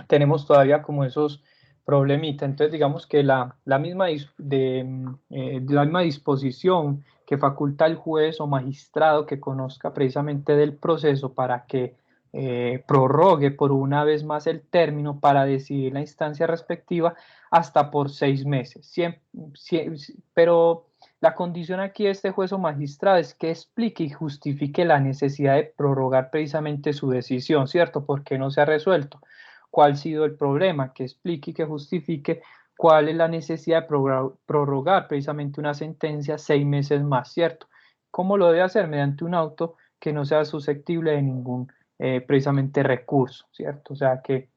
Tenemos todavía como esos problemitas. Entonces, digamos que la misma disposición que faculta al juez o magistrado que conozca precisamente del proceso para que prorrogue por una vez más el término para decidir la instancia respectiva hasta por 6 meses. Pero la condición aquí de este juez o magistrado es que explique y justifique la necesidad de prorrogar precisamente su decisión, ¿cierto? Porque no se ha resuelto cuál ha sido el problema, que explique y que justifique cuál es la necesidad de prorrogar precisamente una sentencia 6 meses más, ¿cierto? ¿Cómo lo debe hacer? Mediante un auto que no sea susceptible de ningún precisamente recurso, ¿cierto? O sea, que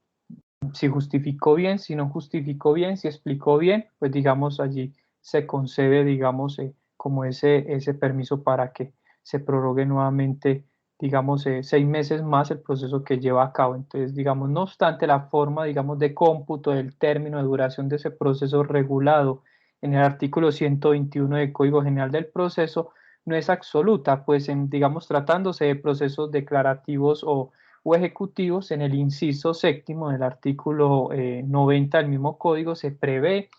si justificó bien, si no justificó bien, si explicó bien, pues digamos allí se concede, digamos, como ese permiso para que se prorrogue nuevamente, digamos, 6 meses más el proceso que lleva a cabo. Entonces, digamos, no obstante, la forma, digamos, de cómputo del término de duración de ese proceso regulado en el artículo 121 del Código General del Proceso no es absoluta, pues, digamos, tratándose de procesos declarativos o ejecutivos, en el inciso séptimo del artículo 90 del mismo código se prevé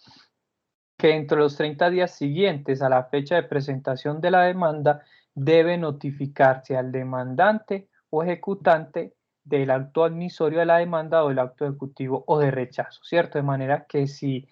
que entre los 30 días siguientes a la fecha de presentación de la demanda debe notificarse al demandante o ejecutante del acto admisorio de la demanda o del acto ejecutivo o de rechazo, ¿cierto? De manera que si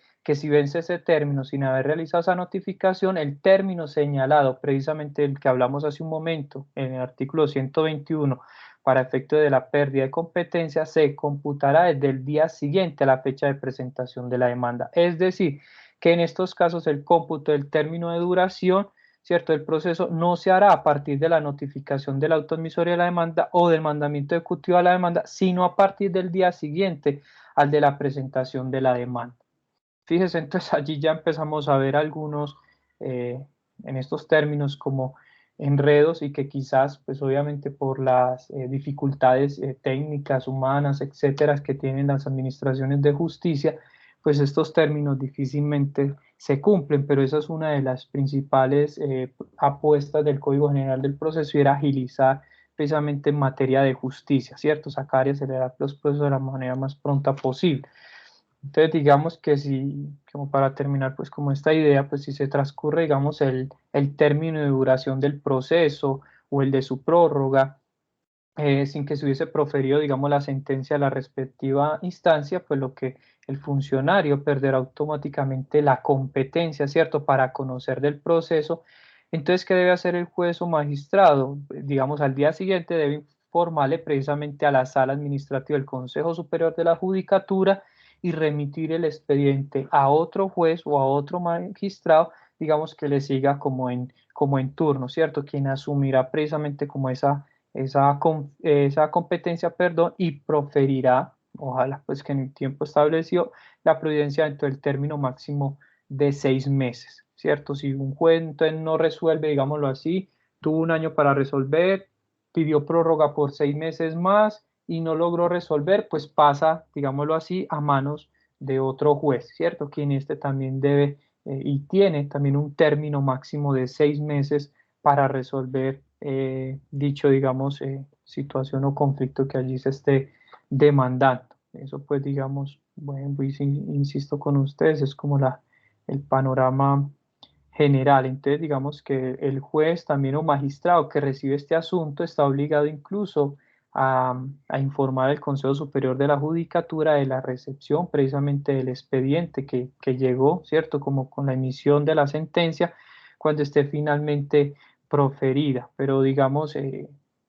vence ese término sin haber realizado esa notificación, el término señalado, precisamente el que hablamos hace un momento, en el artículo 121, para efecto de la pérdida de competencia, se computará desde el día siguiente a la fecha de presentación de la demanda. Es decir, que en estos casos el cómputo del término de duración, ¿cierto?, del proceso no se hará a partir de la notificación del auto admisorio de la demanda o del mandamiento ejecutivo a la demanda, sino a partir del día siguiente al de la presentación de la demanda. Fíjese, entonces allí ya empezamos a ver algunos, en estos términos, como enredos y que quizás, pues obviamente por las dificultades técnicas, humanas, etcétera, que tienen las administraciones de justicia, pues estos términos difícilmente se cumplen, pero esa es una de las principales apuestas del Código General del Proceso, y era agilizar precisamente en materia de justicia, ¿cierto? Sacar y acelerar los procesos de la manera más pronta posible. Entonces, digamos que si, como para terminar, pues como esta idea, pues si se transcurre, digamos, el término de duración del proceso o el de su prórroga, sin que se hubiese proferido, digamos, la sentencia de la respectiva instancia, pues lo que el funcionario perderá automáticamente la competencia, ¿cierto?, para conocer del proceso. Entonces, ¿qué debe hacer el juez o magistrado? Digamos, al día siguiente debe informarle precisamente a la sala administrativa del Consejo Superior de la Judicatura y remitir el expediente a otro juez o a otro magistrado, digamos, que le siga como en turno, ¿cierto?, quien asumirá precisamente como esa competencia, perdón, y proferirá, ojalá pues que en el tiempo establecido, la providencia dentro del término máximo de 6 meses, ¿cierto? Si un juez entonces no resuelve, digámoslo así, tuvo un año para resolver, pidió prórroga por 6 meses más y no logró resolver, pues pasa, digámoslo así, a manos de otro juez, ¿cierto? Quien este también debe y tiene también un término máximo de 6 meses para resolver dicho, digamos, situación o conflicto que allí se esté demandando. Eso pues, digamos, bueno, pues, insisto con ustedes, es como el panorama general. Entonces, digamos que el juez también o magistrado que recibe este asunto está obligado incluso a informar al Consejo Superior de la Judicatura de la recepción precisamente del expediente que llegó, ¿cierto? Como con la emisión de la sentencia, cuando esté finalmente proferida. Pero digamos,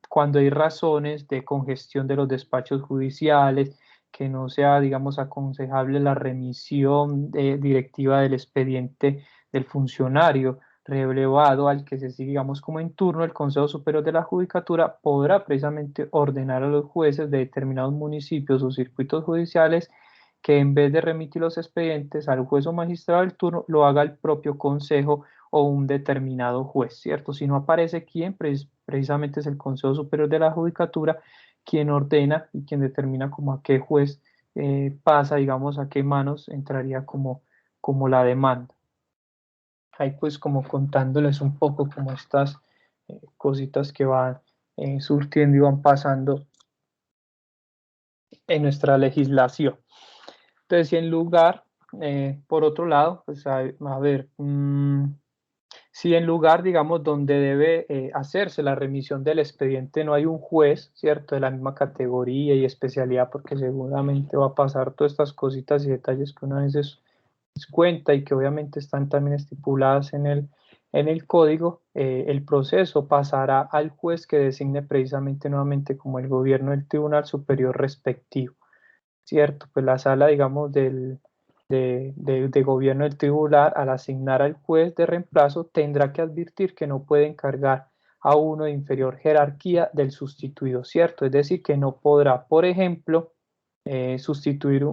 cuando hay razones de congestión de los despachos judiciales, que no sea, digamos, aconsejable la remisión directiva del expediente del funcionario relevado al que se sigue, digamos, como en turno, el Consejo Superior de la Judicatura podrá precisamente ordenar a los jueces de determinados municipios o circuitos judiciales que en vez de remitir los expedientes al juez o magistrado del turno, lo haga el propio consejo o un determinado juez, ¿cierto? Si no aparece quién, precisamente es el Consejo Superior de la Judicatura quien ordena y quien determina como a qué juez pasa, digamos, a qué manos entraría como la demanda. Ahí pues como contándoles un poco como estas cositas que van surtiendo y van pasando en nuestra legislación. Entonces, si en lugar, por otro lado, pues a ver, si en lugar, digamos, donde debe hacerse la remisión del expediente no hay un juez, ¿cierto?, de la misma categoría y especialidad, porque seguramente va a pasar todas estas cositas y detalles que una vez cuenta y que obviamente están también estipuladas en el código, el proceso pasará al juez que designe precisamente nuevamente como el gobierno del tribunal superior respectivo, ¿cierto? Pues la sala, digamos, de gobierno del tribunal, al asignar al juez de reemplazo, tendrá que advertir que no puede encargar a uno de inferior jerarquía del sustituido, ¿cierto? Es decir, que no podrá, por ejemplo, sustituir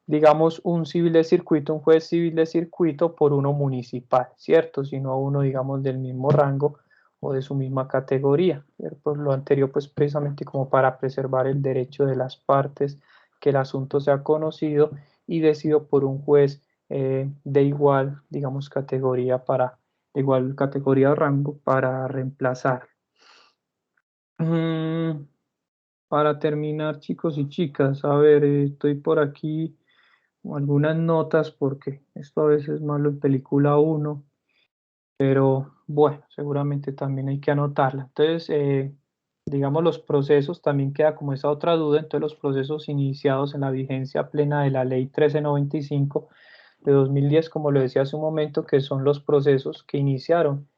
digamos, un civil de circuito, un juez civil de circuito por uno municipal, ¿cierto? Sino a uno, digamos, del mismo rango o de su misma categoría. Por lo anterior, pues precisamente como para preservar el derecho de las partes, que el asunto sea conocido y decidido por un juez de igual, digamos, categoría de igual categoría o rango para reemplazar. Para terminar, chicos y chicas, a ver, estoy por aquí algunas notas porque esto a veces es malo en película uno, pero bueno, seguramente también hay que anotarla. Entonces, digamos, los procesos, también queda como esa otra duda, entonces los procesos iniciados en la vigencia plena de la ley 1395 de 2010, como lo decía hace un momento, que son los procesos que iniciaron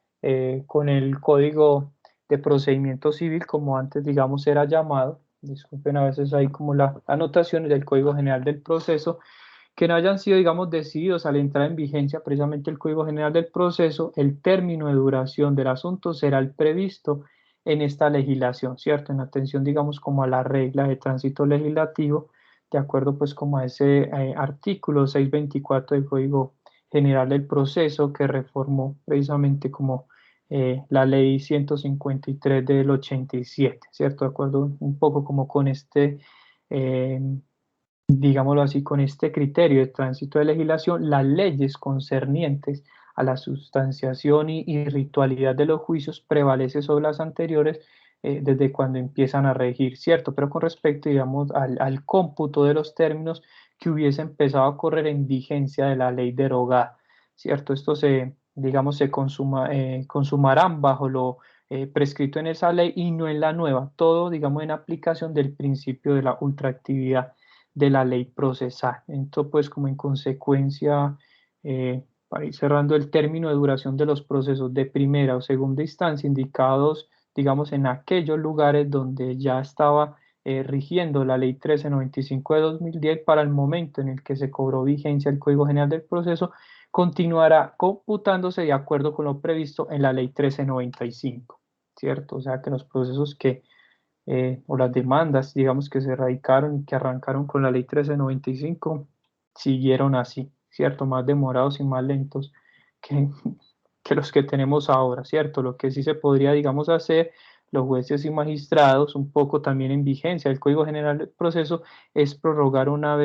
con el Código de Procedimiento Civil, como antes, digamos, era llamado. Disculpen, a veces hay como la anotación del Código General del Proceso, que no hayan sido, digamos, decididos al entrar en vigencia precisamente el Código General del Proceso, el término de duración del asunto será el previsto en esta legislación, ¿cierto? En atención, digamos, como a la regla de tránsito legislativo, de acuerdo, pues, como a ese artículo 624 del Código General del Proceso que reformó precisamente como la ley 153 del 87, ¿cierto? De acuerdo un poco como con eh, digámoslo así, con este criterio de tránsito de legislación, las leyes concernientes a la sustanciación y ritualidad de los juicios prevalece sobre las anteriores desde cuando empiezan a regir, ¿cierto? Pero con respecto, digamos, al cómputo de los términos que hubiese empezado a correr en vigencia de la ley derogada, ¿cierto? Esto digamos, consumarán bajo lo prescrito en esa ley y no en la nueva, todo, digamos, en aplicación del principio de la ultraactividad de la ley procesal. Entonces, pues como en consecuencia, para ir cerrando el término de duración de los procesos de primera o segunda instancia indicados, digamos, en aquellos lugares donde ya estaba rigiendo la ley 1395 de 2010 para el momento en el que se cobró vigencia el Código General del Proceso, continuará computándose de acuerdo con lo previsto en la ley 1395, ¿cierto? O sea que los procesos o las demandas, digamos, que se radicaron y que arrancaron con la ley 1395, siguieron así, ¿cierto? Más demorados y más lentos que, que los que tenemos ahora, ¿cierto? Lo que sí se podría, digamos, hacer, los jueces y magistrados, un poco también en vigencia del Código General del Proceso, es prorrogar una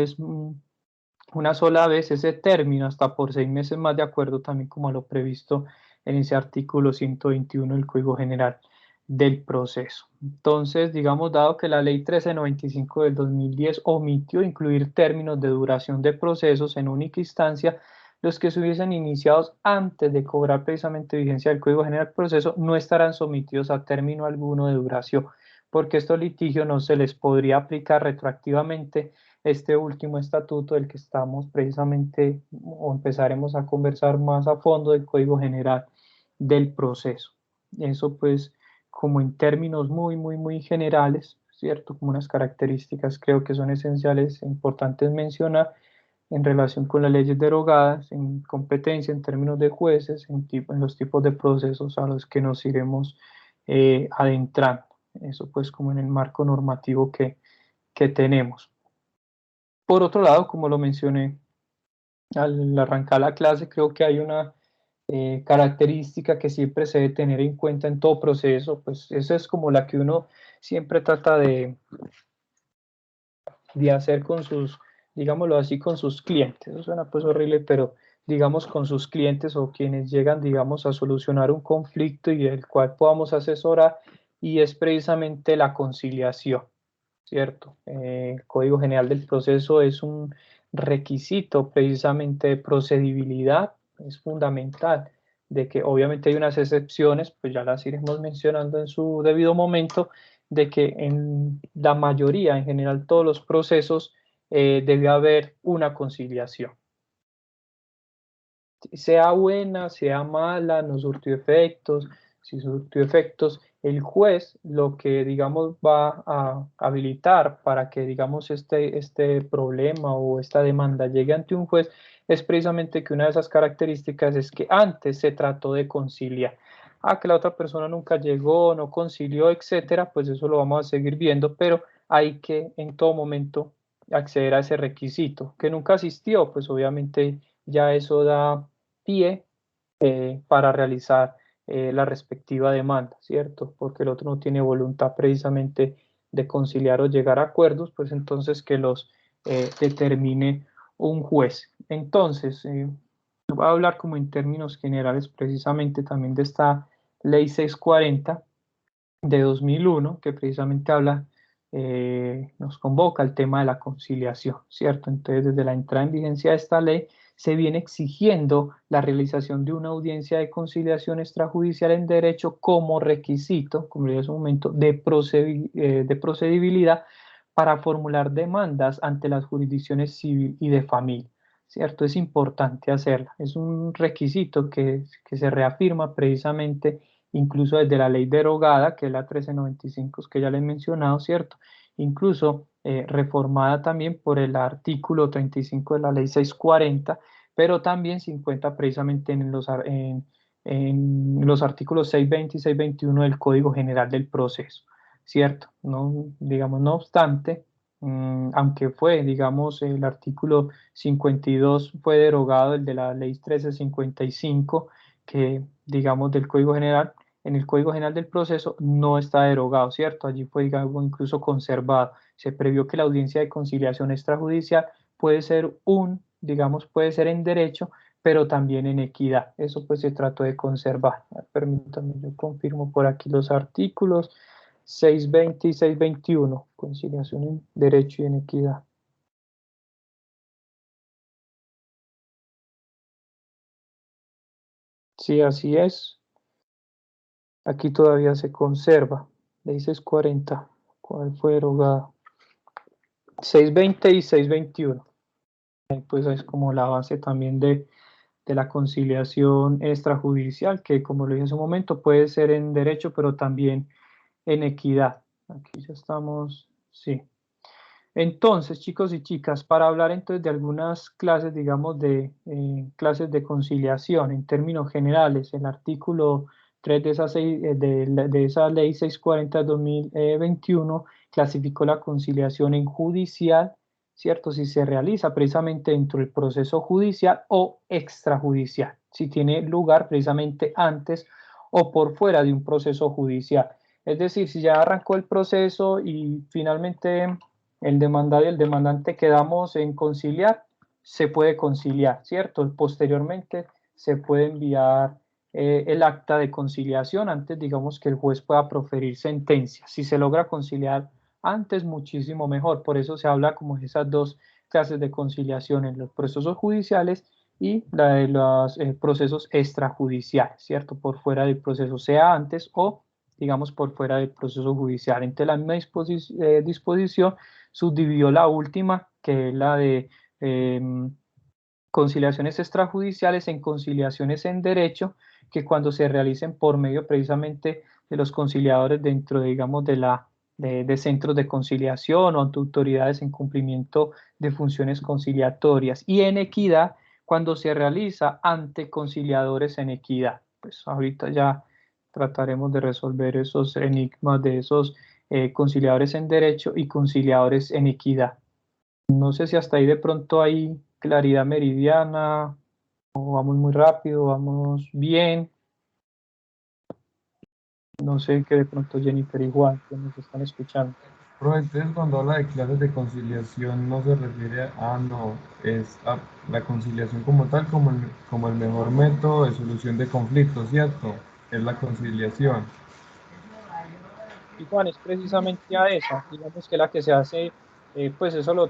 sola vez ese término, hasta por 6 meses más, de acuerdo también como a lo previsto en ese artículo 121 del Código General del Proceso. Entonces, digamos, dado que la ley 1395 del 2010 omitió incluir términos de duración de procesos en única instancia, los que se hubiesen iniciados antes de cobrar precisamente vigencia del Código General del Proceso no estarán sometidos a término alguno de duración, porque estos litigios no se les podría aplicar retroactivamente este último estatuto del que estamos precisamente o empezaremos a conversar más a fondo del Código General del Proceso. Eso pues como en términos muy, muy, muy generales, ¿cierto? Como unas características creo que son esenciales e importantes mencionar en relación con las leyes derogadas, en competencia, en términos de jueces, en los tipos de procesos a los que nos iremos adentrando. Eso pues como en el marco normativo que tenemos. Por otro lado, como lo mencioné al arrancar la clase, creo que hay una característica que siempre se debe tener en cuenta en todo proceso, pues esa es como la que uno siempre trata de hacer con sus, digámoslo así, con sus clientes. Eso suena pues horrible, pero digamos con sus clientes o quienes llegan, digamos, a solucionar un conflicto y del cual podamos asesorar, y es precisamente la conciliación. ¿Cierto? El Código General del Proceso es un requisito precisamente de procedibilidad, es fundamental, de que obviamente hay unas excepciones, pues ya las iremos mencionando en su debido momento, de que en la mayoría, en general todos los procesos, debe haber una conciliación. Sea buena, sea mala, no surtió efectos, si surtió efectos, el juez lo que, digamos, va a habilitar para que, digamos, este problema o esta demanda llegue ante un juez es precisamente que una de esas características es que antes se trató de conciliar. Que la otra persona nunca llegó, no concilió, etcétera, pues eso lo vamos a seguir viendo, pero hay que en todo momento acceder a ese requisito. Que nunca asistió, pues obviamente ya eso da pie para realizar la respectiva demanda, ¿cierto? Porque el otro no tiene voluntad precisamente de conciliar o llegar a acuerdos, pues entonces que los determine un juez. Entonces, voy a hablar como en términos generales precisamente también de esta ley 640 de 2001, que precisamente habla, nos convoca el tema de la conciliación, ¿cierto? Entonces, desde la entrada en vigencia de esta ley, se viene exigiendo la realización de una audiencia de conciliación extrajudicial en derecho como requisito, como dije hace un momento, de procedibilidad para formular demandas ante las jurisdicciones civil y de familia, ¿cierto? Es importante hacerla, es un requisito que se reafirma precisamente incluso desde la ley derogada, que es la 1395, que ya les he mencionado, ¿cierto? Incluso reformada también por el artículo 35 de la ley 640, pero también se encuentra precisamente en los artículos 620 y 621 del Código General del Proceso, ¿cierto? No, digamos, no obstante, aunque fue, digamos, el artículo 52 fue derogado, el de la ley 1355, que, digamos, del Código General, en el Código General del Proceso no está derogado, ¿cierto? Allí fue, digamos, incluso conservado. Se previó que la audiencia de conciliación extrajudicial puede ser digamos, puede ser en derecho, pero también en equidad. Eso pues se trató de conservar. Permítanme, yo confirmo por aquí los artículos 620 y 621, conciliación en derecho y en equidad. Sí, así es. Aquí todavía se conserva. Ley 640. ¿Cuál fue derogada? 620 y 621. Pues es como la base también de la conciliación extrajudicial, que como lo dije hace un momento, puede ser en derecho, pero también en equidad. Aquí ya estamos, sí. Entonces, chicos y chicas, para hablar entonces de algunas clases, digamos, de clases de conciliación en términos generales, el artículo 3 de esa, de esa ley 640-2021 clasificó la conciliación en judicial, ¿cierto? Si se realiza precisamente dentro del proceso judicial o extrajudicial, si tiene lugar precisamente antes o por fuera de un proceso judicial. Es decir, si ya arrancó el proceso y finalmente el demandado y el demandante quedamos en conciliar, se puede conciliar, ¿cierto? Posteriormente se puede enviar el acta de conciliación antes, digamos, que el juez pueda proferir sentencia. Si se logra conciliar antes, muchísimo mejor. Por eso se habla como de esas dos clases de conciliación en los procesos judiciales y la de los procesos extrajudiciales, ¿cierto? Por fuera del proceso, sea antes o, digamos, por fuera del proceso judicial. Entre la misma disposición subdividió la última, que es la de conciliaciones extrajudiciales en conciliaciones en derecho, que cuando se realicen por medio precisamente de los conciliadores dentro, digamos, de centros de conciliación o ante autoridades en cumplimiento de funciones conciliatorias, y en equidad cuando se realiza ante conciliadores en equidad. Pues ahorita ya trataremos de resolver esos enigmas de esos conciliadores en derecho y conciliadores en equidad. No sé si hasta ahí de pronto hay claridad meridiana, o vamos muy rápido, vamos bien. No sé que de pronto Jennifer igual, que nos están escuchando. Pero entonces cuando habla de clases de conciliación no se refiere a, no, es a la conciliación como tal, como el mejor método de solución de conflictos, ¿cierto? Es la conciliación. Y Juan, es precisamente a esa, digamos que la que se hace, pues eso lo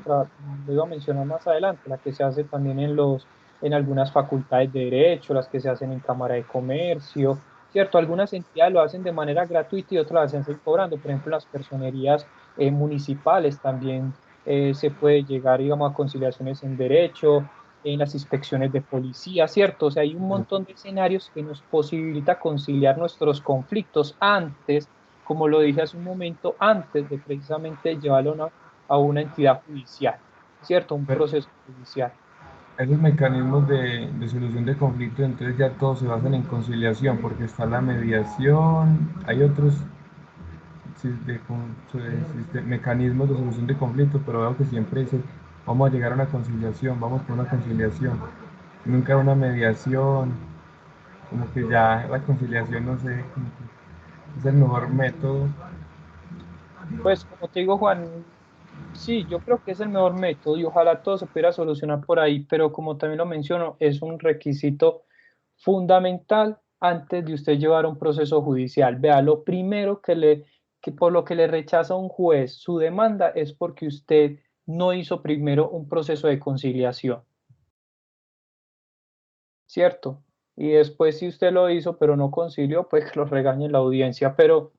iba a mencionar más adelante, la que se hace también en algunas facultades de derecho, las que se hacen en Cámara de Comercio, ¿cierto? Algunas entidades lo hacen de manera gratuita y otras las hacen cobrando, por ejemplo, las personerías municipales también se puede llegar, digamos, a conciliaciones en derecho, en las inspecciones de policía, ¿cierto? O sea, hay un montón de escenarios que nos posibilita conciliar nuestros conflictos antes, como lo dije hace un momento, antes de precisamente llevarlo a una entidad judicial, ¿cierto? Un Pero proceso judicial. esos mecanismos de solución de conflictos, entonces ya todos se basan en conciliación, porque está la mediación, hay otros mecanismos de solución de conflictos, pero veo que siempre dice, vamos a llegar a una conciliación, vamos por una conciliación, nunca una mediación, como que ya la conciliación, no sé, como que es el mejor método. Pues como te digo, Juan, sí, yo creo que es el mejor método y ojalá todo se pudiera solucionar por ahí, pero como también lo menciono, es un requisito fundamental antes de usted llevar un proceso judicial. Vea, lo primero que por lo que le rechaza un juez su demanda es porque usted no hizo primero un proceso de conciliación, ¿cierto? Y después si usted lo hizo pero no concilió, pues que lo regañe en la audiencia, pero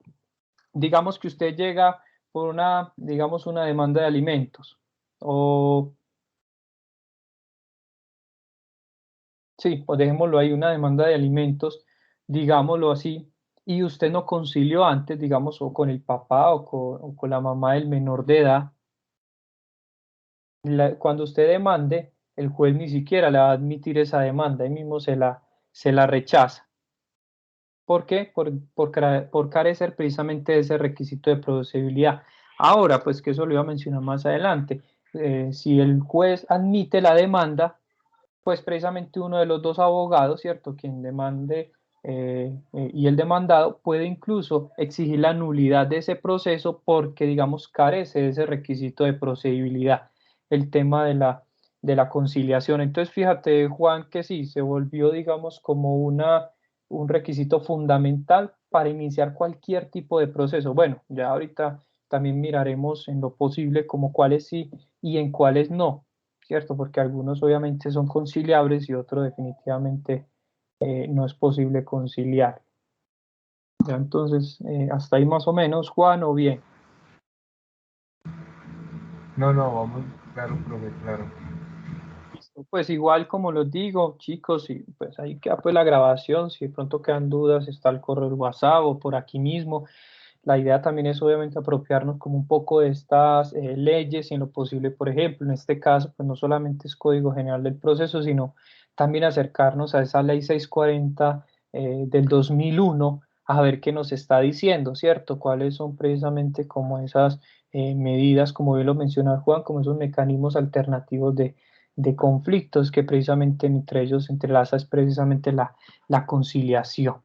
digamos que usted llega por una, digamos, una demanda de alimentos o sí, pues dejémoslo ahí, una demanda de alimentos, digámoslo así, y usted no concilió antes, digamos, o con el papá o con la mamá del menor de edad, cuando usted demande, el juez ni siquiera le va a admitir esa demanda, ahí mismo se la rechaza. ¿Por qué? Por carecer precisamente de ese requisito de producibilidad. Ahora, pues que eso lo iba a mencionar más adelante, si el juez admite la demanda, pues precisamente uno de los dos abogados, ¿cierto? Quien demande y el demandado puede incluso exigir la nulidad de ese proceso porque, digamos, carece de ese requisito de procedibilidad, el tema de la conciliación. Entonces, fíjate, Juan, que sí, se volvió, digamos, como un requisito fundamental para iniciar cualquier tipo de proceso. Bueno, ya ahorita también miraremos en lo posible como cuáles sí y en cuáles no. ¿Cierto? Porque algunos obviamente son conciliables y otros definitivamente no es posible conciliar. Ya entonces, hasta ahí más o menos, Juan, o bien. No, no, vamos, claro, profe, claro. Listo. Pues igual como los digo, chicos, y pues ahí queda pues la grabación, si de pronto quedan dudas, está el correo del WhatsApp o por aquí mismo. La idea también es obviamente apropiarnos como un poco de estas leyes y en lo posible, por ejemplo, en este caso, pues no solamente es Código General del Proceso, sino también acercarnos a esa ley 640 del 2001 a ver qué nos está diciendo, ¿cierto? Cuáles son precisamente como esas medidas, como bien lo menciona Juan, como esos mecanismos alternativos de conflictos que precisamente entre ellos se entrelaza es precisamente la conciliación,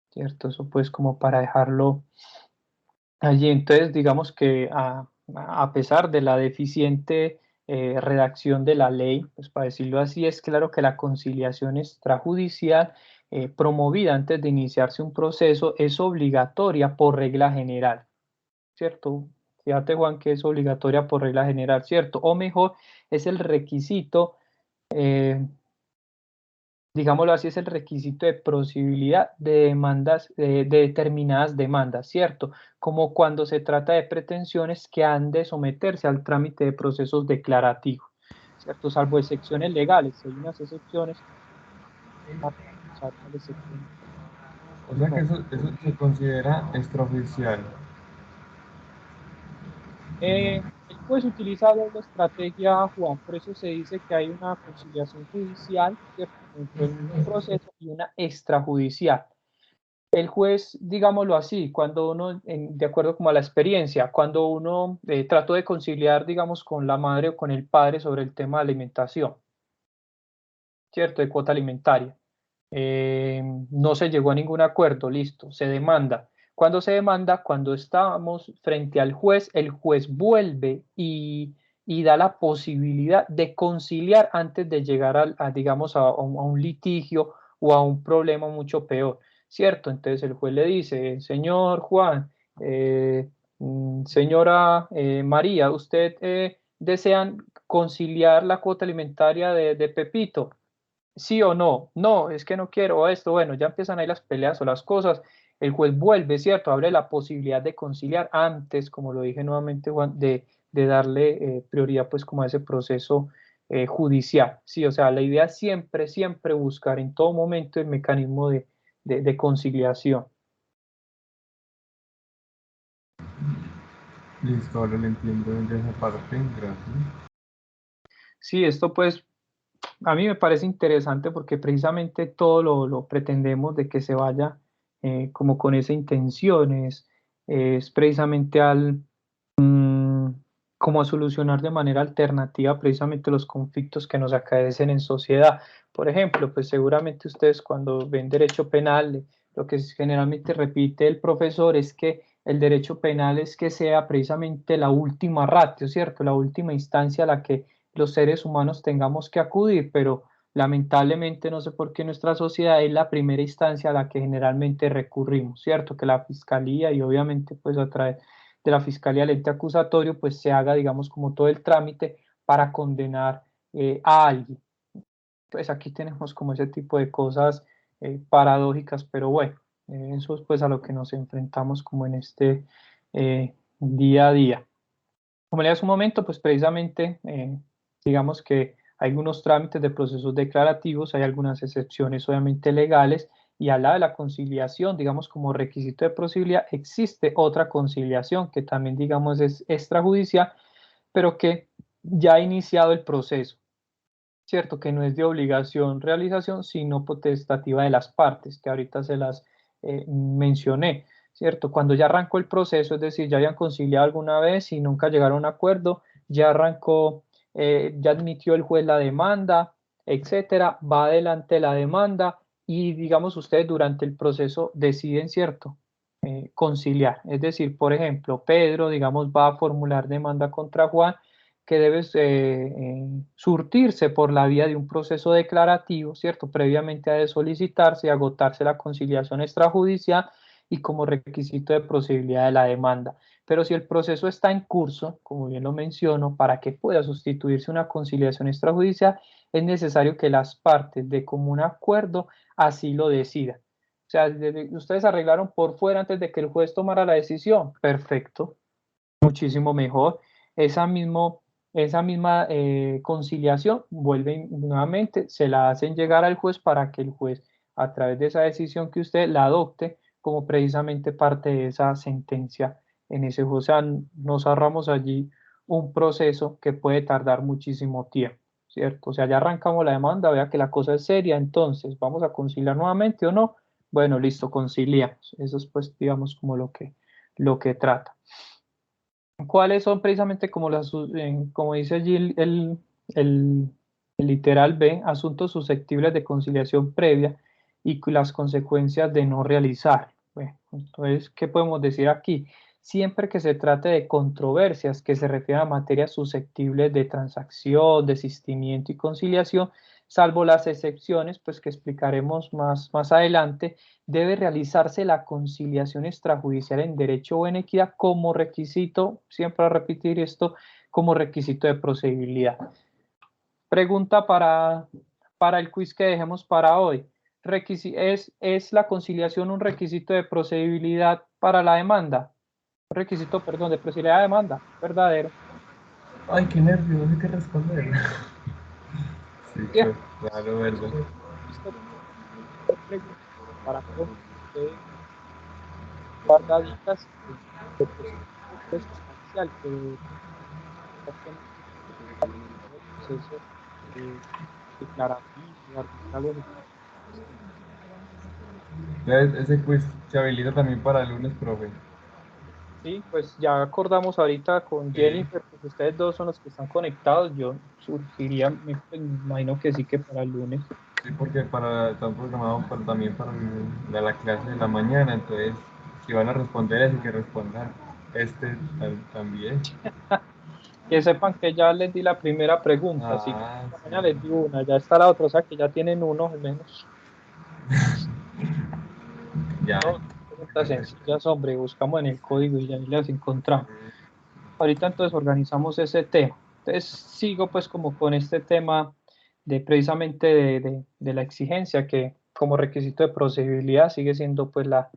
¿cierto? Eso pues como para dejarlo allí. Entonces, digamos que a pesar de la deficiente redacción de la ley, pues para decirlo así, es claro que la conciliación extrajudicial promovida antes de iniciarse un proceso es obligatoria por regla general, ¿cierto? Fíjate, Juan, que es obligatoria por regla general, ¿cierto? O mejor, es el requisito eh, digámoslo así, es el requisito de posibilidad de demandas, de determinadas demandas, ¿cierto? Como cuando se trata de pretensiones que han de someterse al trámite de procesos declarativos, ¿cierto? Salvo excepciones legales, hay unas excepciones, ¿sabes cuáles excepciones? O sea que No. eso se considera extraoficial. El juez utiliza doble estrategia, Juan, por eso se dice que hay una conciliación judicial, ¿cierto? Dentro del mismo proceso y una extrajudicial. El juez, digámoslo así, cuando uno, de acuerdo como a la experiencia, cuando uno trató de conciliar, digamos, con la madre o con el padre sobre el tema de alimentación, ¿cierto? De cuota alimentaria. No se llegó a ningún acuerdo, listo, se demanda. Cuando se demanda, cuando estamos frente al juez, el juez vuelve y da la posibilidad de conciliar antes de llegar digamos, a un litigio o a un problema mucho peor, ¿cierto? Entonces el juez le dice, señor Juan, señora María, ¿usted desean conciliar la cuota alimentaria de Pepito? ¿Sí o no? No, es que no quiero esto. Bueno, ya empiezan ahí las peleas o las cosas. El juez vuelve, ¿cierto? Abre la posibilidad de conciliar antes, como lo dije nuevamente, Juan, de darle prioridad pues como a ese proceso judicial. Sí, o sea, la idea es siempre, siempre buscar en todo momento el mecanismo de conciliación. Listo, ahora lo entiendo de esa parte, gracias. Sí, esto pues a mí me parece interesante porque precisamente todo lo pretendemos de que se vaya como con esa intención, es precisamente como a solucionar de manera alternativa precisamente los conflictos que nos acaecen en sociedad. Por ejemplo, pues seguramente ustedes cuando ven derecho penal, lo que generalmente repite el profesor es que el derecho penal es que sea precisamente la última ratio, ¿cierto? La última instancia a la que los seres humanos tengamos que acudir, pero lamentablemente no sé por qué nuestra sociedad es la primera instancia a la que generalmente recurrimos, ¿cierto? Que la fiscalía y obviamente pues a través de la fiscalía del ente acusatorio pues se haga digamos como todo el trámite para condenar a alguien. Pues aquí tenemos como ese tipo de cosas paradójicas, pero bueno, eso es pues a lo que nos enfrentamos como en este día a día. Como le hace un momento, pues precisamente, digamos que hay algunos trámites de procesos declarativos, hay algunas excepciones obviamente legales, y al lado de la conciliación, digamos como requisito de posibilidad, existe otra conciliación que también, digamos, es extrajudicial, pero que ya ha iniciado el proceso, ¿cierto? Que no es de obligación realización, sino potestativa de las partes, que ahorita se las mencioné, ¿cierto? Cuando ya arrancó el proceso, es decir, ya habían conciliado alguna vez y nunca llegaron a un acuerdo, ya arrancó, ya admitió el juez la demanda, etcétera, va adelante la demanda y, digamos, ustedes durante el proceso deciden, ¿cierto? Conciliar. Es decir, por ejemplo, Pedro, digamos, va a formular demanda contra Juan que debe surtirse por la vía de un proceso declarativo, ¿cierto? Previamente ha de solicitarse y agotarse la conciliación extrajudicial y como requisito de procedibilidad de la demanda. Pero si el proceso está en curso, como bien lo menciono, para que pueda sustituirse una conciliación extrajudicial, es necesario que las partes de común acuerdo así lo decidan. O sea, ustedes arreglaron por fuera antes de que el juez tomara la decisión. Perfecto, muchísimo mejor. Esa mismo esa misma conciliación vuelve nuevamente, se la hacen llegar al juez para que el juez, a través de esa decisión que usted la adopte, como precisamente parte de esa sentencia en ese juez. O sea, nos ahorramos allí un proceso que puede tardar muchísimo tiempo, ¿cierto? O sea, ya arrancamos la demanda, vea que la cosa es seria, entonces, ¿vamos a conciliar nuevamente o no? Bueno, listo, conciliamos. Eso es, pues, digamos, como lo que trata. ¿Cuáles son precisamente como como dice allí el- el literal B, asuntos susceptibles de conciliación previa y las consecuencias de no realizar? Bueno, entonces, ¿qué podemos decir aquí? Siempre que se trate de controversias que se refieran a materias susceptibles de transacción, desistimiento y conciliación, salvo las excepciones, pues que explicaremos más adelante, debe realizarse la conciliación extrajudicial en derecho o en equidad como requisito, siempre a repetir esto, como requisito de procedibilidad. Pregunta para el quiz que dejemos para hoy. ¿Es la conciliación un requisito de procedibilidad para la demanda? Un requisito, perdón, de procedibilidad de demanda, verdadero. Ay, qué nervio, no sé qué responder. Sí, Bien, claro, verdad. listo. Pregunta para todos ustedes, guardaditas de procedimiento sustancial que exactamente el proceso eh, declarativo, arbitral o ejecutivo. Entonces, ese quiz se habilita también para el lunes, profe. Sí, pues ya acordamos ahorita con Sí, Jennifer, pues ustedes dos son los que están conectados. Yo surgiría, me imagino que sí que para el lunes. sí, porque están programados también para la clase de la mañana, entonces, si van a responder eso, que respondan también. Que sepan que ya les di la primera pregunta, así que Ah, esta sí. mañana les di una, ya está la otra, o sea que ya tienen uno al menos. Ya. No, preguntas sencillas, hombre, buscamos en el código y ya las encontramos. Ahorita entonces organizamos ese tema. Entonces sigo pues como con este tema de precisamente de la exigencia que como requisito de procedibilidad sigue siendo pues la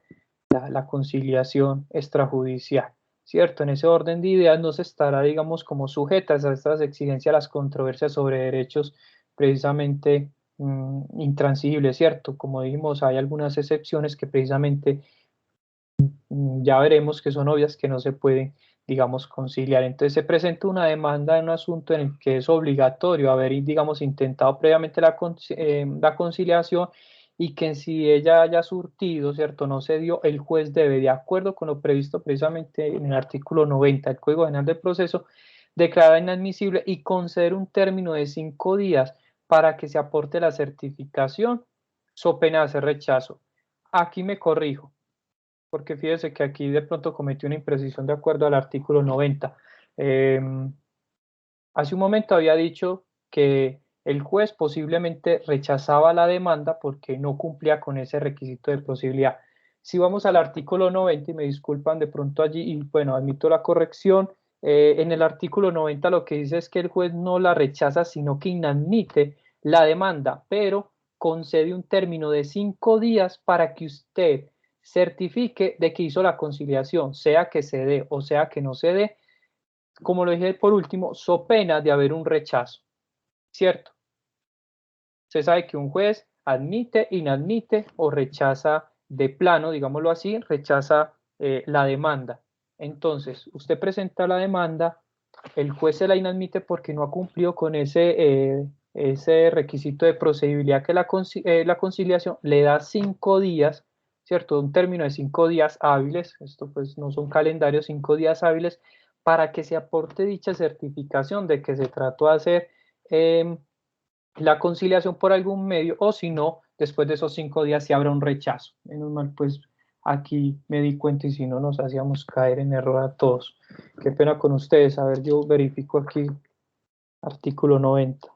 conciliación extrajudicial. ¿cierto? En ese orden de ideas no se estará, digamos, como sujetas a estas exigencias, a las controversias sobre derechos precisamente intransigibles, ¿cierto? Como dijimos, hay algunas excepciones que precisamente ya veremos que son obvias que no se pueden, digamos, conciliar. Entonces se presenta una demanda en un asunto en el que es obligatorio haber, digamos, intentado previamente la conciliación y que si ella haya surtido, ¿cierto? No se dio, el juez debe, de acuerdo con lo previsto precisamente en el artículo 90 del Código General del Proceso, declarar inadmisible y conceder un término de 5 días para que se aporte la certificación, so pena de hacer rechazo. Aquí me corrijo porque fíjese que aquí de pronto cometí una imprecisión de acuerdo al artículo 90. Eh, Hace un momento había dicho que el juez posiblemente rechazaba la demanda porque no cumplía con ese requisito de posibilidad. Si vamos al artículo 90, y me disculpan de pronto allí, y bueno, admito la corrección, en el artículo 90 lo que dice es que el juez no la rechaza, sino que inadmite la demanda, pero concede un término de 5 días para que usted certifique de que hizo la conciliación, sea que se dé o sea que no se dé, como lo dije por último, so pena de haber un rechazo, ¿cierto? Se sabe que un juez admite, inadmite o rechaza de plano, digámoslo así, rechaza la demanda. Entonces, usted presenta la demanda, el juez se la inadmite porque no ha cumplido con ese requisito de procedibilidad que la conciliación le da 5 días, ¿cierto? Un término de 5 días hábiles, esto pues no son calendarios, 5 días hábiles, para que se aporte dicha certificación de que se trató de hacer la conciliación por algún medio, o si no, después de esos 5 días se habrá un rechazo. Menos mal, pues aquí me di cuenta y si no nos hacíamos caer en error a todos. Qué pena con ustedes. A ver, yo verifico aquí artículo 90.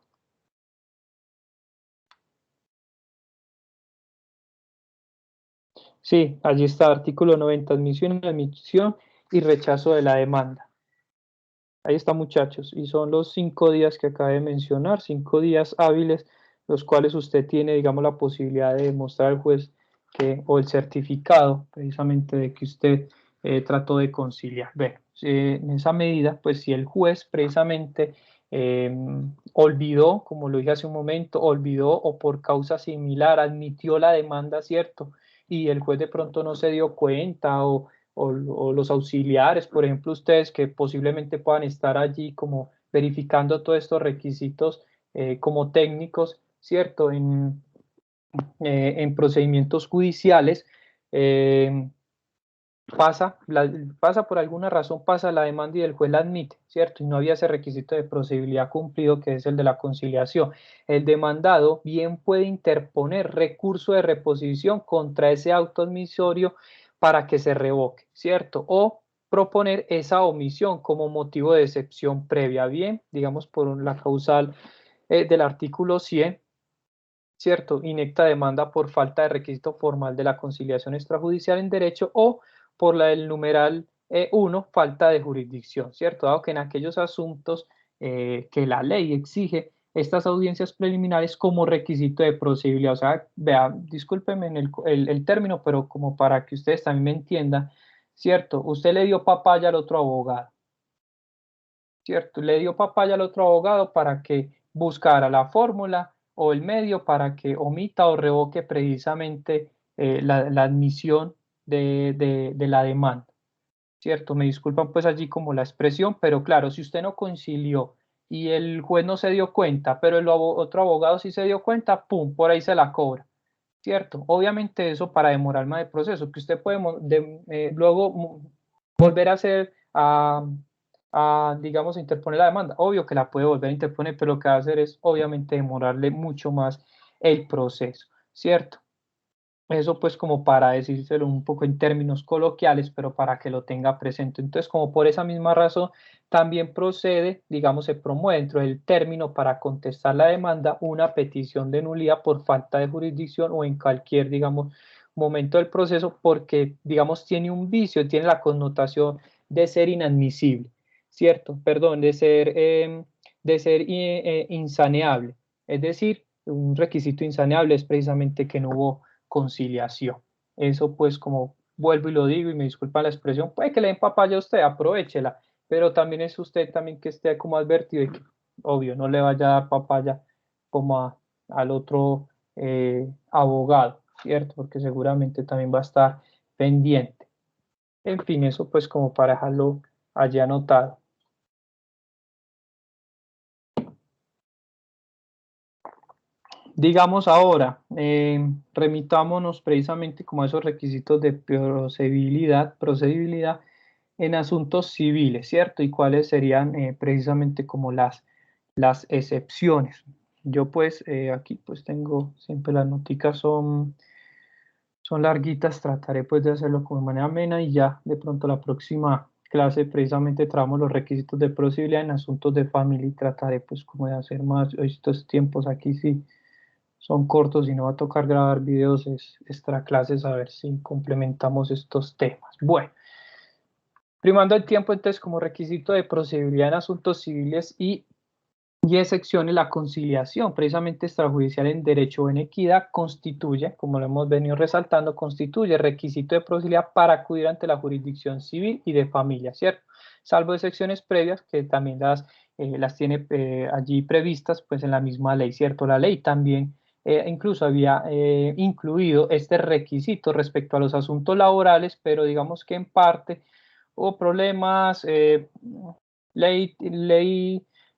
Sí, allí está artículo 90, admisión, inadmisión y rechazo de la demanda. Ahí está, muchachos, y son los 5 días que acabé de mencionar, 5 días hábiles, los cuales usted tiene, digamos, la posibilidad de demostrar al juez que, o el certificado, precisamente, de que usted trató de conciliar. Bueno, en esa medida, pues si el juez precisamente eh, olvidó, como lo dije hace un momento, olvidó o por causa similar admitió la demanda, ¿cierto? Y el juez de pronto no se dio cuenta o los auxiliares, por ejemplo, ustedes que posiblemente puedan estar allí como verificando todos estos requisitos como técnicos, ¿cierto? En procedimientos judiciales, eh, pasa por alguna razón, pasa la demanda y el juez la admite, ¿cierto? Y no había ese requisito de procedibilidad cumplido que es el de la conciliación. El demandado bien puede interponer recurso de reposición contra ese auto admisorio para que se revoque, ¿cierto? O proponer esa omisión como motivo de excepción previa, bien, digamos por la causal del artículo 100, ¿cierto? Inecta demanda por falta de requisito formal de la conciliación extrajudicial en derecho o por la del numeral 1, falta de jurisdicción, ¿cierto? Dado que en aquellos asuntos que la ley exige estas audiencias preliminares como requisito de procedibilidad. O sea, vea, discúlpeme en el término, pero como para que ustedes también me entiendan, ¿cierto? Usted le dio papaya al otro abogado, ¿cierto? Le dio papaya al otro abogado para que buscara la fórmula o el medio para que omita o revoque precisamente la admisión de la demanda, ¿cierto? Me disculpan pues allí como la expresión, pero claro, si usted no concilió y el juez no se dio cuenta, pero el otro abogado sí se dio cuenta, ¡pum!, por ahí se la cobra, ¿cierto? Obviamente eso para demorar más el proceso, que usted puede luego volver a hacer, digamos, interponer la demanda. Obvio que la puede volver a interponer, pero lo que va a hacer es obviamente demorarle mucho más el proceso, ¿cierto? Eso pues como para decírselo un poco en términos coloquiales, pero para que lo tenga presente. Entonces, como por esa misma razón, también procede, digamos, se promueve dentro del término para contestar la demanda una petición de nulidad por falta de jurisdicción o en cualquier, digamos, momento del proceso porque, digamos, tiene un vicio, tiene la connotación de ser inadmisible, ¿cierto? Perdón, de ser insaneable. Es decir, un requisito insaneable es precisamente que no hubo conciliación. Eso pues como vuelvo y lo digo y me disculpa la expresión, puede que le den papaya a usted, aprovéchela, pero también es usted también que esté como advertido y que, obvio, no le vaya a dar papaya como al otro abogado, ¿cierto? Porque seguramente también va a estar pendiente. En fin, eso pues como para dejarlo allí anotado. Digamos ahora, remitámonos precisamente como a esos requisitos de procedibilidad en asuntos civiles, ¿cierto? Y cuáles serían precisamente como las excepciones. Yo pues aquí pues tengo siempre las noticas son larguitas, trataré pues de hacerlo de manera amena y ya de pronto la próxima clase precisamente traemos los requisitos de procedibilidad en asuntos de familia y trataré pues como de hacer más estos tiempos aquí sí son cortos y no va a tocar grabar videos extra clases a ver si complementamos estos temas. Bueno, primando el tiempo entonces como requisito de procedibilidad en asuntos civiles y excepciones, la conciliación precisamente extrajudicial en derecho o en equidad constituye, como lo hemos venido resaltando, constituye requisito de procedibilidad para acudir ante la jurisdicción civil y de familia, ¿cierto? Salvo excepciones previas que también las tiene allí previstas pues en la misma ley, ¿cierto? La ley también incluso había incluido este requisito respecto a los asuntos laborales, pero digamos que en parte hubo problemas, ley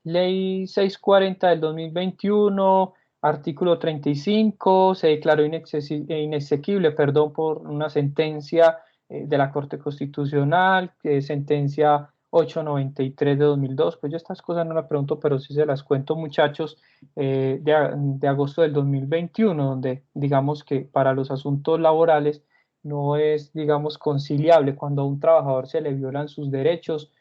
Ley 640 del 2021, artículo 35, se declaró inexequible, perdón, por una sentencia de la Corte Constitucional, sentencia 893 de 2002. Pues yo estas cosas no las pregunto, pero sí se las cuento, muchachos, de agosto del 2021, donde digamos que para los asuntos laborales no es, digamos, conciliable cuando a un trabajador se le violan sus derechos,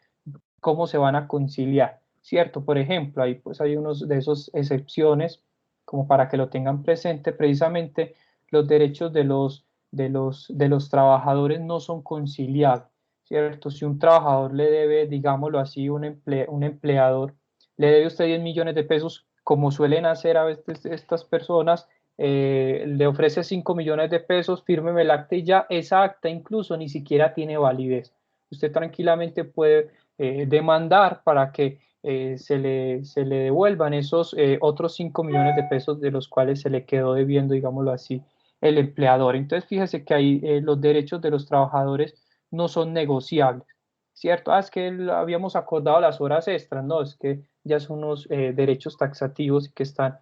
¿cómo se van a conciliar? ¿Cierto? Por ejemplo, ahí pues hay unos de esas excepciones, como para que lo tengan presente, precisamente los derechos de los trabajadores no son conciliables, ¿cierto? Si un trabajador le debe, digámoslo así, un empleador, le debe a usted 10 millones de pesos, como suelen hacer a veces estas personas, le ofrece 5 millones de pesos, fírmeme el acta y ya, esa acta incluso ni siquiera tiene validez. Usted tranquilamente puede demandar para que se le devuelvan esos otros 5 millones de pesos de los cuales se le quedó debiendo, digámoslo así, el empleador. Entonces, fíjese que ahí los derechos de los trabajadores no son negociables, ¿cierto? Es que habíamos acordado las horas extras, no, es que ya son unos derechos taxativos que están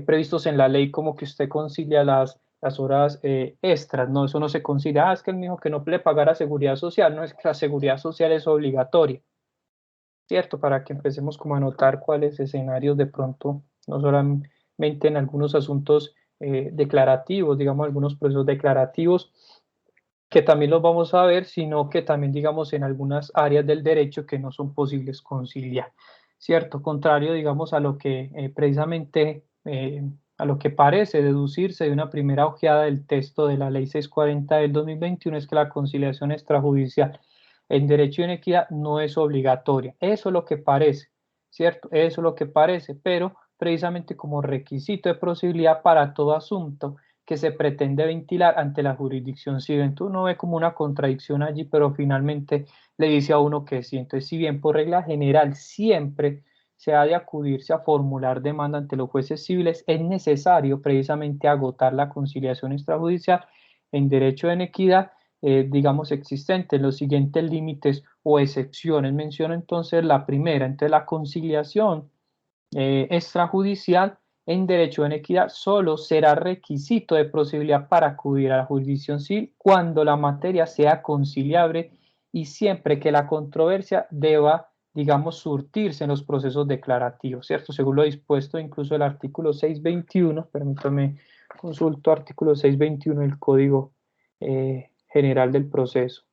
previstos en la ley, como que usted concilia las horas extras, no, eso no se concilia. Es que él me dijo que no le pagara seguridad social, no, es que la seguridad social es obligatoria, ¿cierto? Para que empecemos como a notar cuáles escenarios de pronto, no solamente en algunos asuntos declarativos, digamos, algunos procesos declarativos, que también los vamos a ver, sino que también, digamos, en algunas áreas del derecho que no son posibles conciliar, ¿cierto? Contrario, digamos, a lo que precisamente, a lo que parece deducirse de una primera ojeada del texto de la Ley 640 del 2021, es que la conciliación extrajudicial en derecho y en equidad no es obligatoria. Eso es lo que parece, ¿cierto? Eso es lo que parece, pero precisamente como requisito de posibilidad para todo asunto que se pretende ventilar ante la jurisdicción civil. Entonces uno ve como una contradicción allí, pero finalmente le dice a uno que sí. Entonces, si bien por regla general siempre se ha de acudirse a formular demanda ante los jueces civiles, es necesario precisamente agotar la conciliación extrajudicial en derecho en equidad, digamos, existente en los siguientes límites o excepciones. Menciono entonces la primera, entonces la conciliación extrajudicial en derecho en equidad solo será requisito de posibilidad para acudir a la jurisdicción civil cuando la materia sea conciliable y siempre que la controversia deba, digamos, surtirse en los procesos declarativos, ¿cierto? Según lo dispuesto incluso el artículo 621, permítame consulto artículo 621 del Código General del Proceso.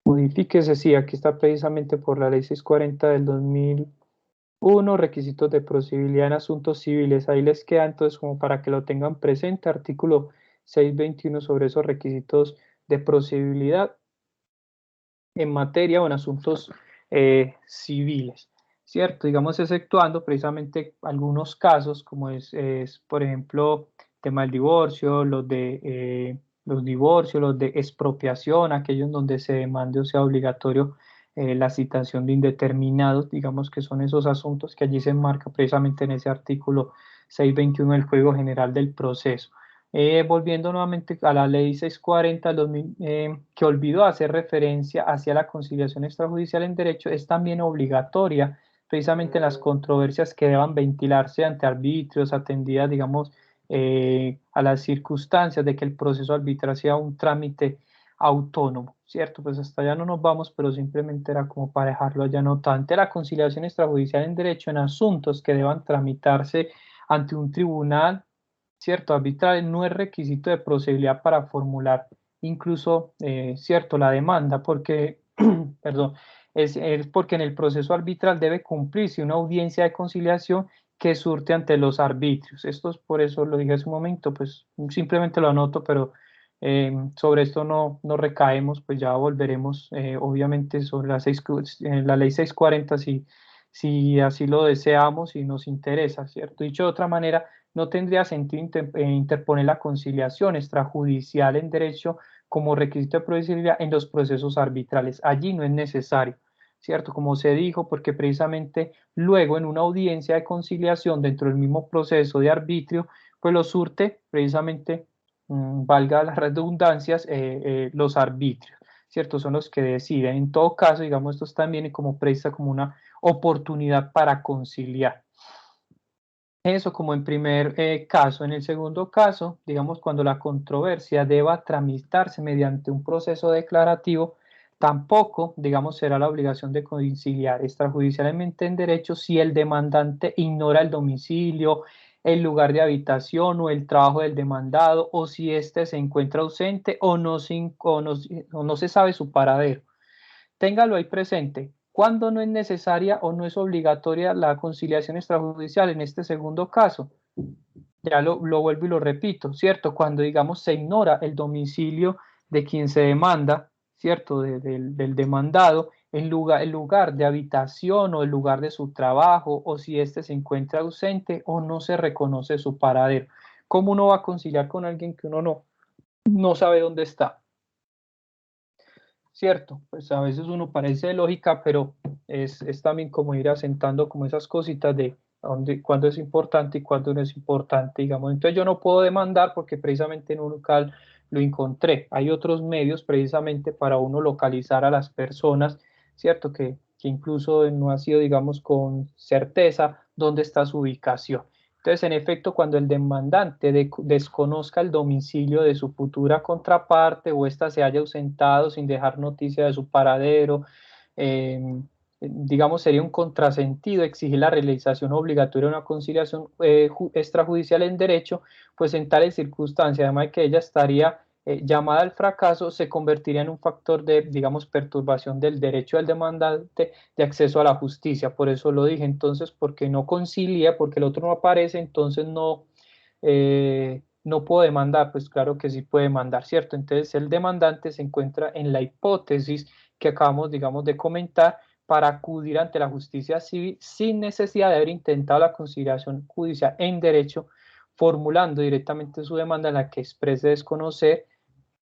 Modifíquese, sí, aquí está precisamente por la ley 640 del 2001, requisitos de procedibilidad en asuntos civiles. Ahí les queda entonces como para que lo tengan presente, artículo 621 sobre esos requisitos de procedibilidad en materia o en asuntos civiles, ¿cierto? Digamos, exceptuando precisamente algunos casos, como por ejemplo, tema del divorcio, los divorcios, los de expropiación, aquellos donde se demande o sea obligatorio la citación de indeterminados, digamos que son esos asuntos que allí se enmarca precisamente en ese artículo 621 del Código General del Proceso. Volviendo nuevamente a la ley 640 del 2000, que olvidó hacer referencia hacia la conciliación extrajudicial en derecho, es también obligatoria precisamente en las controversias que deban ventilarse ante arbitrios, atendidas, digamos, a las circunstancias de que el proceso arbitral sea un trámite autónomo, ¿cierto? Pues hasta allá no nos vamos, pero simplemente era como para dejarlo allá anotado. Ante la conciliación extrajudicial en derecho en asuntos que deban tramitarse ante un tribunal, ¿cierto? Arbitral no es requisito de procedibilidad para formular incluso, ¿cierto? La demanda, porque, perdón, es porque en el proceso arbitral debe cumplirse una audiencia de conciliación que surte ante los arbitrios. Esto es por eso lo dije hace un momento, pues simplemente lo anoto, pero sobre esto no recaemos, pues ya volveremos, obviamente, sobre la ley 640 si así lo deseamos y nos interesa, ¿cierto? Dicho de otra manera, no tendría sentido interponer la conciliación extrajudicial en derecho como requisito de procedibilidad en los procesos arbitrales. Allí no es necesario, ¿cierto? Como se dijo, porque precisamente luego en una audiencia de conciliación dentro del mismo proceso de arbitrio, pues lo surte precisamente, valga las redundancias, los arbitrios, ¿cierto? Son los que deciden. En todo caso, digamos, esto también como presta como una oportunidad para conciliar. Eso como en primer caso. En el segundo caso, digamos, cuando la controversia deba tramitarse mediante un proceso declarativo, tampoco, digamos, será la obligación de conciliar extrajudicialmente en derecho si el demandante ignora el domicilio, el lugar de habitación o el trabajo del demandado, o si éste se encuentra ausente o no se sabe su paradero. Téngalo ahí presente. ¿Cuándo no es necesaria o no es obligatoria la conciliación extrajudicial en este segundo caso? Ya lo vuelvo y lo repito, ¿cierto? Cuando, digamos, se ignora el domicilio de quien se demanda, ¿cierto? Del demandado, el lugar de habitación o el lugar de su trabajo, o si éste se encuentra ausente o no se reconoce su paradero. ¿Cómo uno va a conciliar con alguien que uno no sabe dónde está? ¿Cierto? Pues a veces uno parece lógica, pero es también como ir asentando como esas cositas de dónde, cuándo es importante y cuándo no es importante, digamos. Entonces yo no puedo demandar porque precisamente en un local lo encontré. Hay otros medios precisamente para uno localizar a las personas, ¿cierto? Que incluso no ha sido, digamos, con certeza dónde está su ubicación. Entonces, en efecto, cuando el demandante desconozca el domicilio de su futura contraparte o ésta se haya ausentado sin dejar noticia de su paradero, eh, digamos, sería un contrasentido exigir la realización obligatoria de una conciliación extrajudicial en derecho, pues en tales circunstancias, además de que ella estaría llamada al fracaso, se convertiría en un factor de, digamos, perturbación del derecho del demandante de acceso a la justicia. Por eso lo dije, entonces, porque no concilia, porque el otro no aparece, entonces no puedo demandar. Pues claro que sí puede demandar, ¿cierto? Entonces el demandante se encuentra en la hipótesis que acabamos, digamos, de comentar para acudir ante la justicia civil sin necesidad de haber intentado la conciliación judicial en derecho, formulando directamente su demanda en la que exprese desconocer,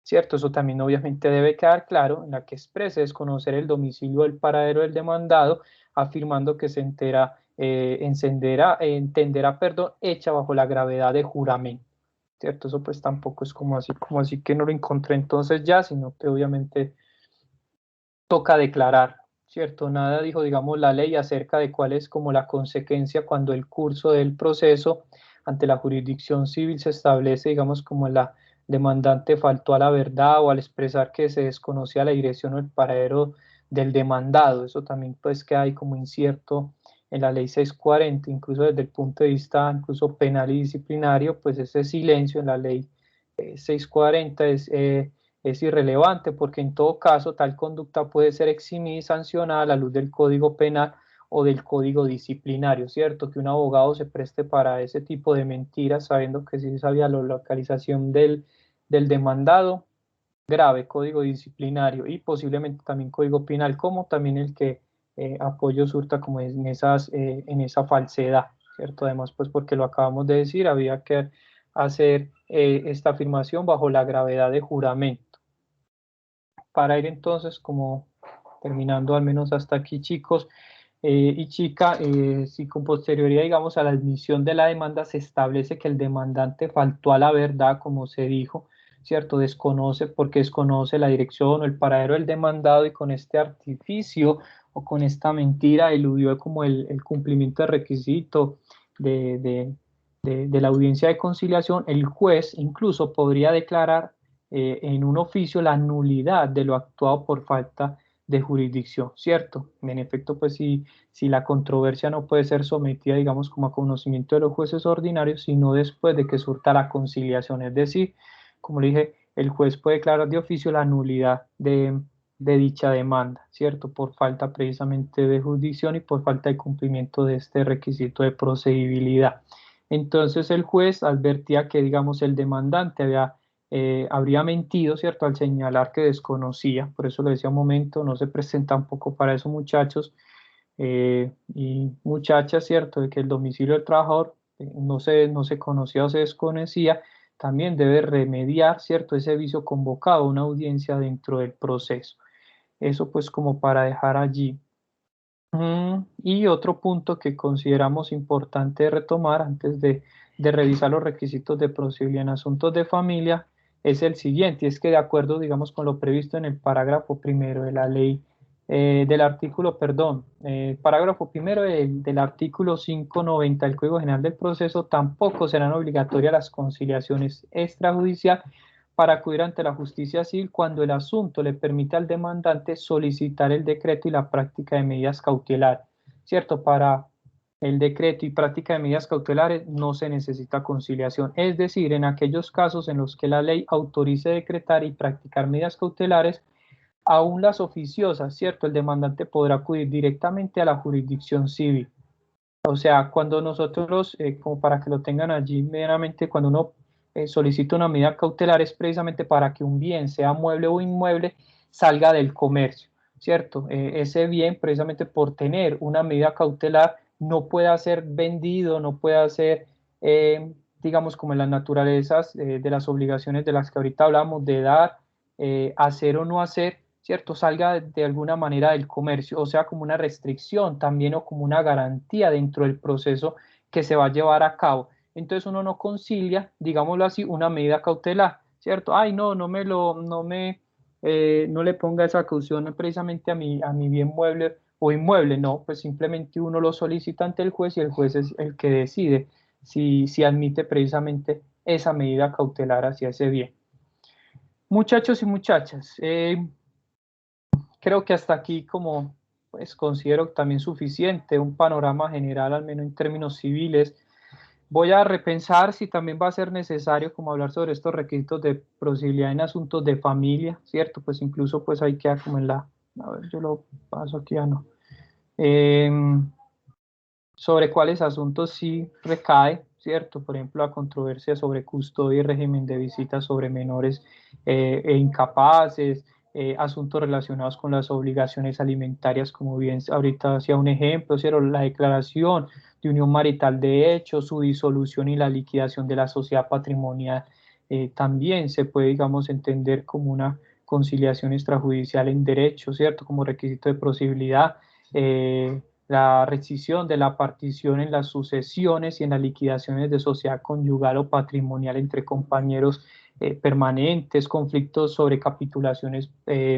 ¿cierto? Eso también obviamente debe quedar claro, en la que exprese desconocer el domicilio del paradero del demandado, afirmando que entenderá, perdón, hecha bajo la gravedad de juramento, ¿cierto? Eso pues tampoco es como así que no lo encontré entonces ya, sino que obviamente toca declarar, ¿cierto? Nada dijo, digamos, la ley acerca de cuál es como la consecuencia cuando el curso del proceso ante la jurisdicción civil se establece, digamos, como la demandante faltó a la verdad o al expresar que se desconocía la dirección o el paradero del demandado. Eso también pues queda ahí como incierto en la ley 640, incluso desde el punto de vista incluso penal y disciplinario, pues ese silencio en la ley 640 es irrelevante porque en todo caso tal conducta puede ser eximida y sancionada a la luz del Código Penal o del Código Disciplinario, ¿cierto? Que un abogado se preste para ese tipo de mentiras sabiendo que sí sabía la localización del demandado, grave, Código Disciplinario y posiblemente también Código Penal, como también el que apoyo surta como en esa falsedad, ¿cierto? Además, pues porque lo acabamos de decir, había que hacer esta afirmación bajo la gravedad de juramento. Para ir entonces como terminando al menos hasta aquí, chicos y chica, si con posterioridad, digamos, a la admisión de la demanda se establece que el demandante faltó a la verdad, como se dijo, ¿cierto? Desconoce porque desconoce la dirección o el paradero del demandado y con este artificio o con esta mentira eludió como el cumplimiento de requisito de, de, de la audiencia de conciliación, el juez incluso podría declarar en un oficio la nulidad de lo actuado por falta de jurisdicción, ¿cierto? En efecto, pues si la controversia no puede ser sometida, digamos, como a conocimiento de los jueces ordinarios, sino después de que surta la conciliación, es decir, como le dije, el juez puede declarar de oficio la nulidad de dicha demanda, ¿cierto? Por falta precisamente de jurisdicción y por falta de cumplimiento de este requisito de procedibilidad. Entonces el juez advertía que, digamos, el demandante habría mentido, ¿cierto? Al señalar que desconocía, por eso le decía un momento, no se presten tampoco para eso, muchachos y muchachas, ¿cierto? De que el domicilio del trabajador no se conocía o se desconocía, también debe remediar, ¿cierto? Ese vicio convocado a una audiencia dentro del proceso. Eso pues como para dejar allí. Y otro punto que consideramos importante retomar antes de revisar los requisitos de procedibilidad en asuntos de familia es el siguiente, y es que de acuerdo, digamos, con lo previsto en el parágrafo primero de la ley, del artículo, perdón, parágrafo primero del artículo 590 del Código General del Proceso, tampoco serán obligatorias las conciliaciones extrajudiciales para acudir ante la justicia civil cuando el asunto le permite al demandante solicitar el decreto y la práctica de medidas cautelares, ¿cierto? Para el decreto y práctica de medidas cautelares no se necesita conciliación, es decir, en aquellos casos en los que la ley autorice decretar y practicar medidas cautelares, aún las oficiosas, ¿cierto? El demandante podrá acudir directamente a la jurisdicción civil. O sea, cuando nosotros, como para que lo tengan allí medianamente, cuando uno solicita una medida cautelar es precisamente para que un bien, sea mueble o inmueble, salga del comercio, ¿cierto? Ese bien, precisamente por tener una medida cautelar, no pueda ser vendido, no pueda ser, digamos, como en las naturalezas de las obligaciones de las que ahorita hablamos, de dar, hacer o no hacer, ¿cierto? Salga de alguna manera del comercio, o sea, como una restricción también o como una garantía dentro del proceso que se va a llevar a cabo. Entonces uno no concilia, digámoslo así, una medida cautelar, ¿cierto? Ay, no, no le ponga esa caución precisamente a mi bien mueble o inmueble, no, pues simplemente uno lo solicita ante el juez y el juez es el que decide si admite precisamente esa medida cautelar hacia ese bien. Muchachos y muchachas, creo que hasta aquí como pues considero también suficiente un panorama general, al menos en términos civiles. Voy a repensar si también va a ser necesario como hablar sobre estos requisitos de procedibilidad en asuntos de familia, ¿cierto? Pues incluso pues ahí queda como en la, a ver, yo lo paso aquí, no. Eh, sobre cuáles asuntos sí recae, ¿cierto? Por ejemplo, la controversia sobre custodia y régimen de visitas sobre menores e incapaces, asuntos relacionados con las obligaciones alimentarias, como bien ahorita hacía un ejemplo, ¿cierto? La declaración de unión marital de hecho, su disolución y la liquidación de la sociedad patrimonial, también se puede, digamos, entender como una conciliación extrajudicial en derecho, ¿cierto? Como requisito de posibilidad. La rescisión de la partición en las sucesiones y en las liquidaciones de sociedad conyugal o patrimonial entre compañeros permanentes, conflictos sobre capitulaciones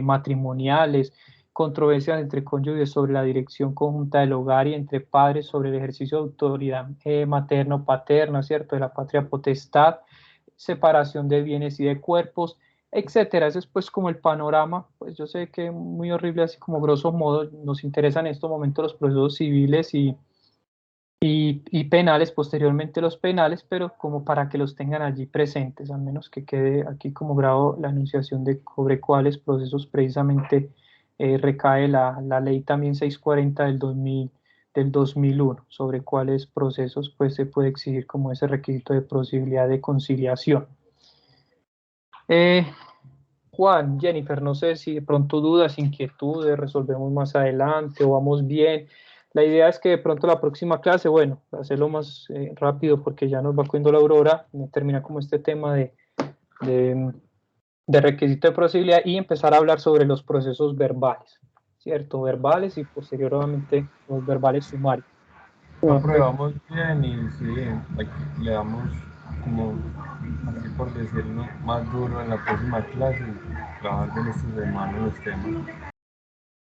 matrimoniales, controversias entre cónyuges sobre la dirección conjunta del hogar y entre padres sobre el ejercicio de autoridad materna o paterna, ¿cierto? De la patria potestad, separación de bienes y de cuerpos, etcétera. Ese es pues como el panorama, pues yo sé que muy horrible, así como grosso modo, nos interesan en estos momentos los procesos civiles y penales, posteriormente los penales, pero como para que los tengan allí presentes, al menos que quede aquí como grado la enunciación de sobre cuáles procesos precisamente recae la ley también 640 del 2001, sobre cuáles procesos pues se puede exigir como ese requisito de posibilidad de conciliación. Eh, Juan, Jennifer, no sé si de pronto dudas, inquietudes, resolvemos más adelante o vamos bien. La idea es que de pronto la próxima clase, bueno, hacerlo más rápido porque ya nos va cogiendo la aurora, termina como este tema de, de requisito de posibilidad y empezar a hablar sobre los procesos verbales, ¿cierto? Verbales y posteriormente los verbales sumarios. Aprobamos bien y sí, aquí le damos como, así por decirlo, más duro en la próxima clase y trabajar bien esta semana en los temas.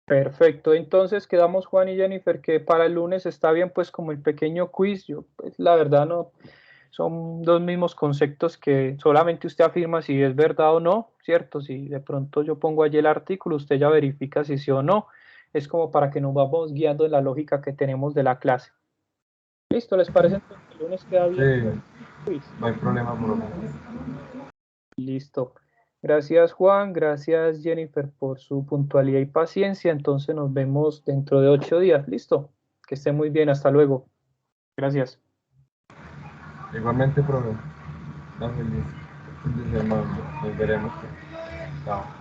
Perfecto, entonces quedamos Juan y Jennifer que para el lunes está bien pues como el pequeño quiz, yo pues la verdad no, son dos mismos conceptos que solamente usted afirma si es verdad o no, ¿cierto? Si de pronto yo pongo allí el artículo, usted ya verifica si sí o no, es como para que nos vamos guiando en la lógica que tenemos de la clase. ¿Listo? ¿Les parece entonces que el lunes queda bien Sí, pues, el quiz? no hay problema por mí. Listo. Gracias Juan, gracias Jennifer por su puntualidad y paciencia. Entonces nos vemos dentro de 8 días. Listo. Que esté muy bien. Hasta luego. Gracias. Igualmente, profe, una feliz fin de semana. Nos veremos. Chao.